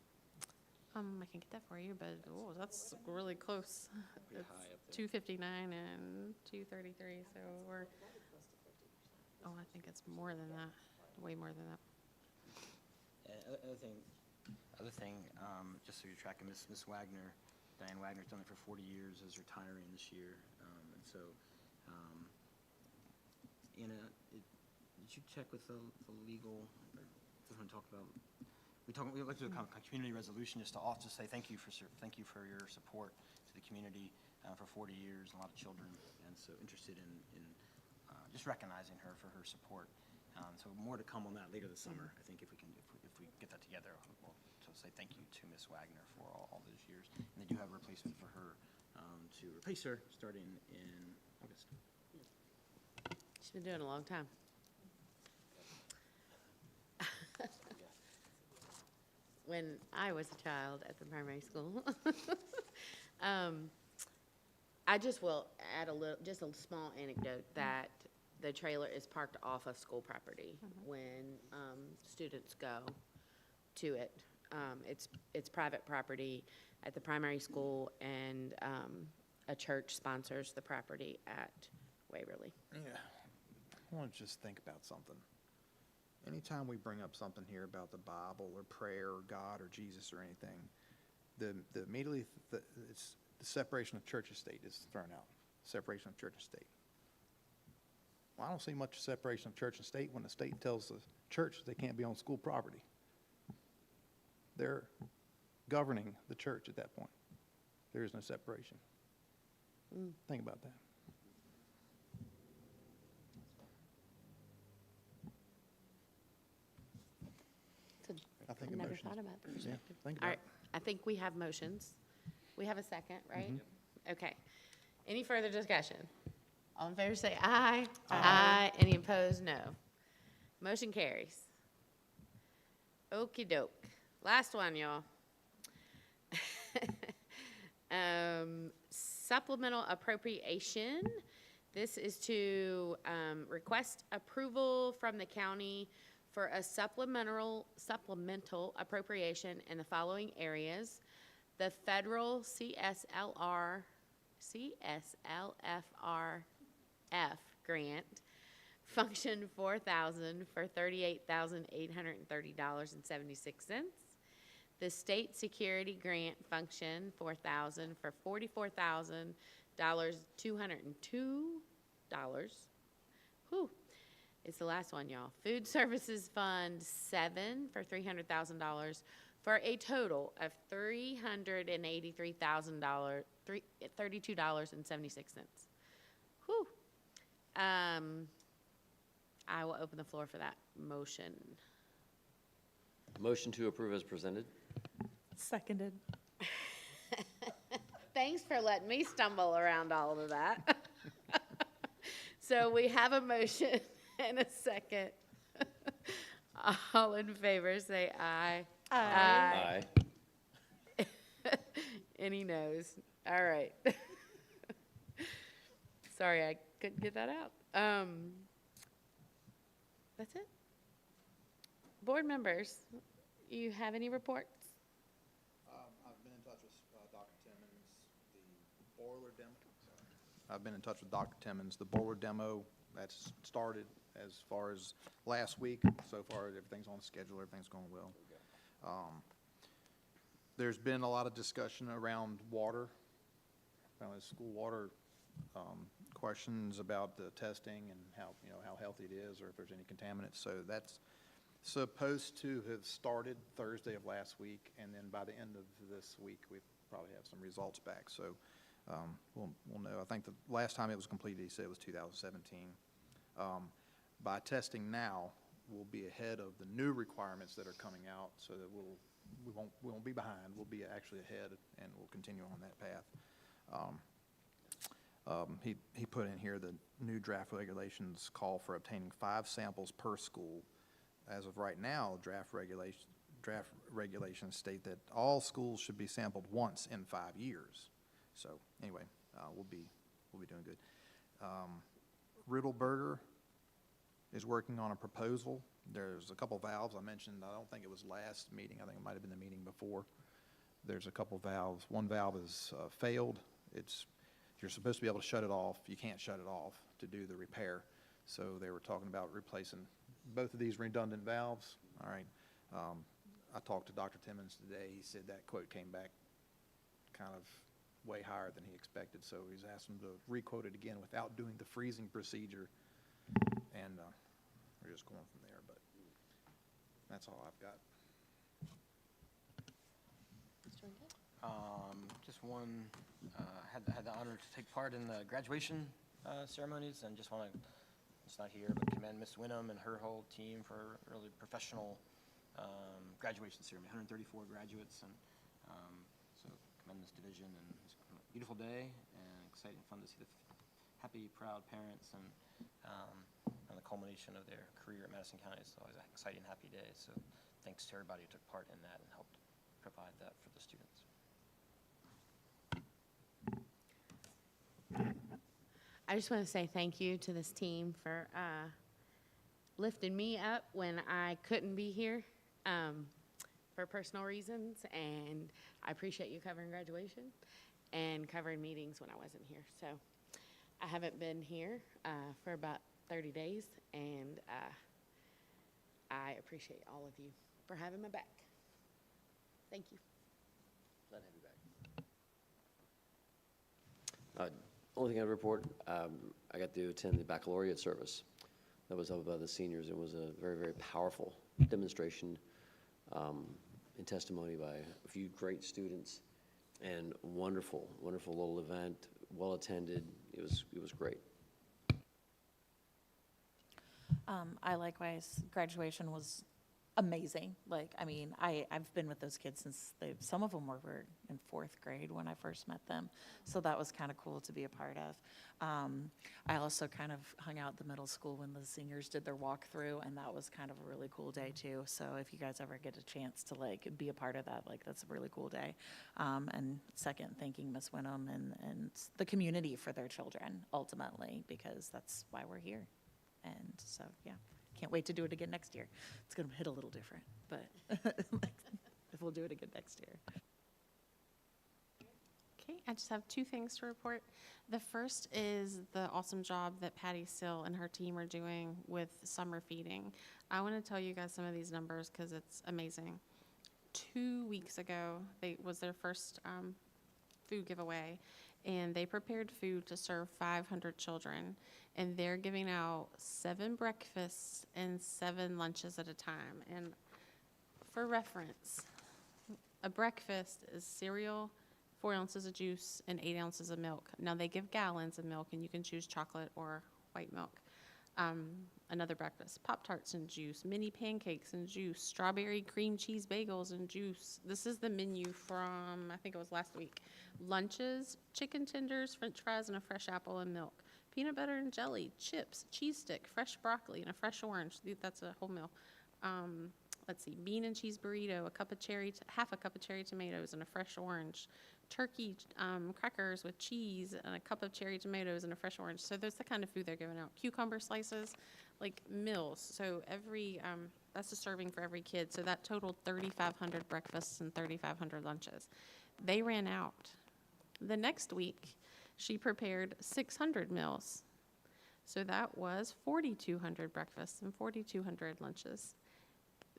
Speaker 13: I can get that for you, but that's really close.
Speaker 2: Pretty
Speaker 13: It's
Speaker 2: high up there.
Speaker 13: 259 and 233, so we're, I think it's more than that, way more than that.
Speaker 2: Other thing, just so you're tracking, Miss Wagner, Diane Wagner's done it for 40 years, is retiring this year. And so, Anna, did you check with the legal, or someone talk about, we like to do a community resolution just to also say thank you for your support to the community for 40 years, a lot of children, and so interested in just recognizing her for her support. So more to come on that later this summer. I think if we get that together, we'll say thank you to Miss Wagner for all those years. And they do have a replacement for her to replace her starting in August.
Speaker 1: She's been doing it a long time. When I was a child at the primary school, I just will add just a small anecdote that the trailer is parked off of school property when students go to it. It's private property at the primary school, and a church sponsors the property at Waverly.
Speaker 14: Yeah. I want to just think about something. Anytime we bring up something here about the Bible or prayer or God or Jesus or anything, it's the separation of church and state is thrown out. Separation of church and state. Well, I don't see much separation of church and state when the state tells the church they can't be on school property. They're governing the church at that point. There is no separation. Think about that.
Speaker 6: I think
Speaker 1: Never
Speaker 6: emotions.
Speaker 1: thought about the
Speaker 6: Yeah,
Speaker 1: perspective.
Speaker 6: think
Speaker 1: All
Speaker 6: about
Speaker 1: right, I think we have motions. We have a second, right? Okay. Any further discussion? All in favor say aye. Aye. Any opposed, no. Motion carries. Okey doke. Last one, y'all. Supplemental appropriation. This is to request approval from the county for a supplemental appropriation in the following areas. The federal CSLFRF grant, function 4,000 for $38,830.76. The state security grant function 4,000 for $44,202. Whew. It's the last one, y'all. Food Services Fund 7 for $300,000 for a total of $383,000, $32.76. Whew. I will open the floor for that motion.
Speaker 5: Motion to approve as presented.
Speaker 3: Seconded.
Speaker 1: Thanks for letting me stumble around all of that. So we have a motion and a second. All in favor, say aye.
Speaker 5: Aye.
Speaker 1: Any noes? All right. Sorry, I couldn't get that out. That's it. Board members, you have any reports?
Speaker 6: I've been in touch with Dr. Timmons, the boiler demo. I've been in touch with Dr. Timmons. The boiler demo, that's started as far as last week. So far, everything's on schedule, everything's going well. There's been a lot of discussion around water, school water, questions about the testing and how healthy it is, or if there's any contaminants. So that's supposed to have started Thursday of last week, and then by the end of this week, we probably have some results back. So we'll know. I think the last time it was completed, he said it was 2017. By testing now, we'll be ahead of the new requirements that are coming out, so that we won't be behind. We'll be actually ahead, and we'll continue on that path. He put in here the new draft regulations call for obtaining 5 samples per school. As of right now, draft regulations state that all schools should be sampled once in 5 years. So anyway, we'll be doing good. Riddleberger is working on a proposal. There's a couple valves I mentioned. I don't think it was last meeting. I think it might have been the meeting before. There's a couple valves. One valve is failed. You're supposed to be able to shut it off. You can't shut it off to do the repair. So they were talking about replacing both of these redundant valves. All right. I talked to Dr. Timmons today. He said that quote came back kind of way higher than he expected. So he's asked him to re-quote it again without doing the freezing procedure. And we're just going from there. But that's all I've got.
Speaker 2: Just one, had the honor to take part in the graduation ceremonies, and just want to, it's not here, but commend Miss Winham and her whole team for a really professional graduation ceremony, 134 graduates, and so commend this division, and it's a beautiful day, and exciting, fun to see the happy, proud parents, and the culmination of their career at Madison County. It's always an exciting, happy day, so thanks to everybody who took part in that and helped provide that for the students.
Speaker 1: I just want to say thank you to this team for lifting me up when I couldn't be here for personal reasons, and I appreciate you covering graduation and covering meetings when I wasn't here. So I haven't been here for about 30 days, and I appreciate all of you for having my back. Thank you.
Speaker 5: Glad to have you back. Only thing I'd report, I got to attend the baccalaureate service that was held by the seniors. It was a very, very powerful demonstration and testimony by a few great students, and wonderful, wonderful little event, well attended. It was great.
Speaker 3: I likewise, graduation was amazing. Like, I mean, I've been with those kids since some of them were in 4th grade when I first met them. So that was kind of cool to be a part of. I also kind of hung out at the middle school when the seniors did their walkthrough, and that was kind of a really cool day too. So if you guys ever get a chance to like be a part of that, like that's a really cool day. And second, thanking Miss Wenham and the community for their children ultimately, because that's why we're here. And so, yeah. Can't wait to do it again next year. It's going to hit a little different, but if we'll do it again next year.
Speaker 13: Okay, I just have 2 things to report. The first is the awesome job that Patty Sill and her team are doing with summer feeding. I want to tell you guys some of these numbers because it's amazing. 2 weeks ago, was their first food giveaway, and they prepared food to serve 500 children, and they're giving out 7 breakfasts and 7 lunches at a time. And for reference, a breakfast is cereal, 4 ounces of juice, and 8 ounces of milk. Now, they give gallons of milk, and you can choose chocolate or white milk. Another breakfast, Pop-Tarts and juice, mini pancakes and juice, strawberry cream cheese bagels and juice. This is the menu from, I think it was last week. Lunches, chicken tenders, french fries, and a fresh apple and milk. Peanut butter and jelly, chips, cheese stick, fresh broccoli, and a fresh orange. That's a whole meal. Let's see, bean and cheese burrito, half a cup of cherry tomatoes, and a fresh orange. Turkey crackers with cheese and a cup of cherry tomatoes and a fresh orange. So that's the kind of food they're giving out. Cucumber slices, like meals. So that's a serving for every kid. So that totaled 3,500 breakfasts and 3,500 lunches. They ran out. The next week, she prepared 600 meals. So that was 4,200 breakfasts and 4,200 lunches.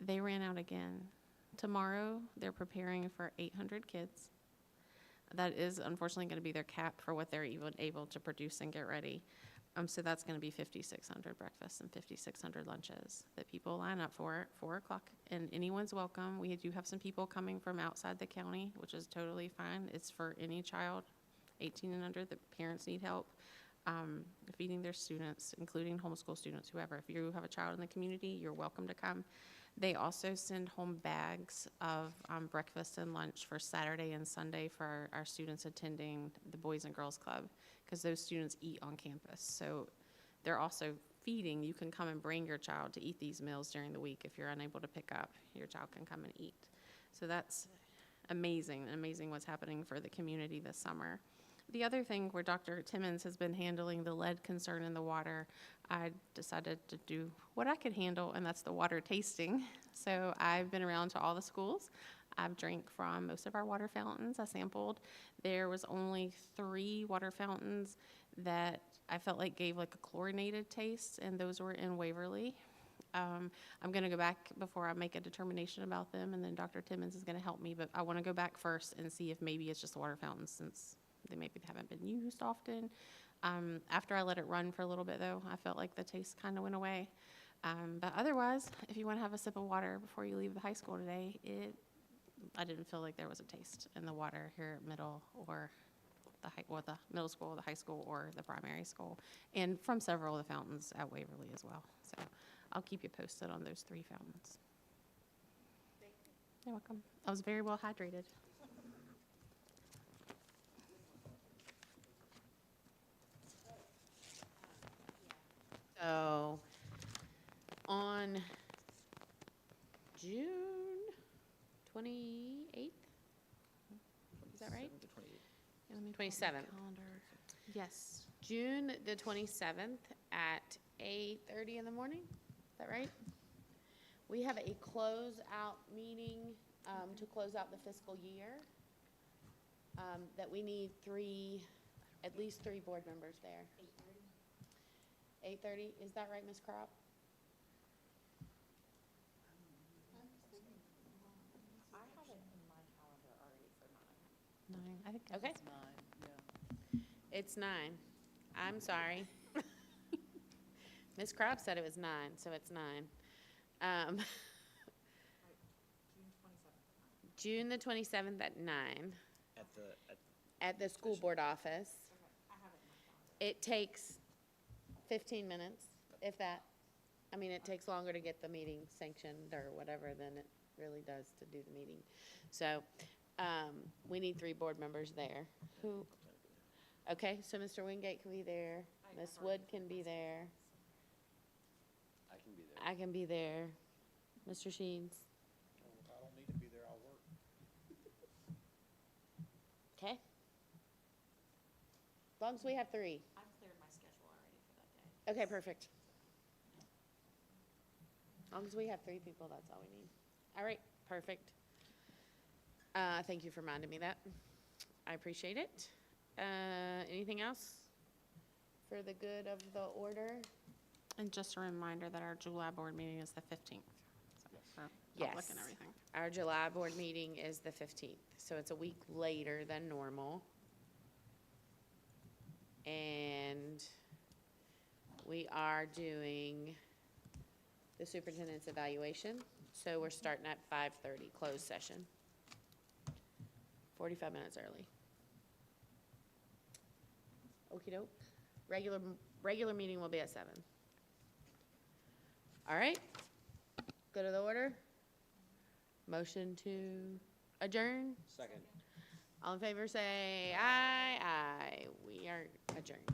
Speaker 13: They ran out again. Tomorrow, they're preparing for 800 kids. That is unfortunately going to be their cap for what they're even able to produce and get ready. So that's going to be 5,600 breakfasts and 5,600 lunches that people line up for at 4 o'clock. And anyone's welcome. We do have some people coming from outside the county, which is totally fine. It's for any child, 18 and under, that parents need help feeding their students, including homeschool students, whoever. If you have a child in the community, you're welcome to come. They also send home bags of breakfast and lunch for Saturday and Sunday for our students attending the Boys and Girls Club, because those students eat on campus. So they're also feeding. You can come and bring your child to eat these meals during the week. If you're unable to pick up, your child can come and eat. So that's amazing what's happening for the community this summer. The other thing where Dr. Timmons has been handling the lead concern in the water, I decided to do what I could handle, and that's the water tasting. So I've been around to all the schools. I've drank from most of our water fountains. I sampled. There was only 3 water fountains that I felt like gave like a chlorinated taste, and those were in Waverly. I'm going to go back before I make a determination about them, and then Dr. Timmons is going to help me, but I want to go back first and see if maybe it's just the water fountains, since they maybe haven't been used often. After I let it run for a little bit, though, I felt like the taste kind of went away. But otherwise, if you want to have a sip of water before you leave the high school today, I didn't feel like there was a taste in the water here at middle or the middle school, the high school, or the primary school, and from several of the fountains at Waverly as well. So I'll keep you posted on those 3 fountains. You're welcome. I was very well hydrated.
Speaker 1: So, on June 28th, is that right? 27th.
Speaker 13: Calendar. Yes.
Speaker 1: June the 27th at 8:30 in the morning, is that right? We have a closeout meeting to close out the fiscal year that we need at least three board members there. 8:30, is that right, Ms. Crop?
Speaker 3: I have it in my calendar already for 9.
Speaker 13: 9. I think
Speaker 1: Okay.
Speaker 9: It's 9, yeah.
Speaker 1: It's 9. I'm sorry. Ms. Crop said it was 9, so it's 9. June the 27th at 9 at the school board office. It takes 15 minutes, if that. I mean, it takes longer to get the meeting sanctioned or whatever than it really does to do the meeting. So, we need 3 board members there. Who? Okay, so Mr. Wingate can be there. Ms. Wood can be there.
Speaker 5: I can be there.
Speaker 1: I can be there. Mr. Sheens.
Speaker 14: I don't need to be there, I'll work.
Speaker 1: Okay. As long as we have 3.
Speaker 3: I've cleared my schedule already for that day.
Speaker 1: Okay, perfect. As long as we have 3 people, that's all we need. All right, perfect. Thank you for reminding me that. I appreciate it. Anything else for the good of the order?
Speaker 13: And just a reminder that our July board meeting is the 15th. So for public
Speaker 1: Yes.
Speaker 13: and everything.
Speaker 1: Our July board meeting is the 15th, so it's a week later than normal. And we are doing the superintendent's evaluation, so we're starting at 5:30, closed session. 45 minutes early. Okey-doke. Regular meeting will be at 7. All right. Go to the order. Motion to adjourn.
Speaker 5: Second.
Speaker 1: All in favor, say aye. Aye. We are adjourned.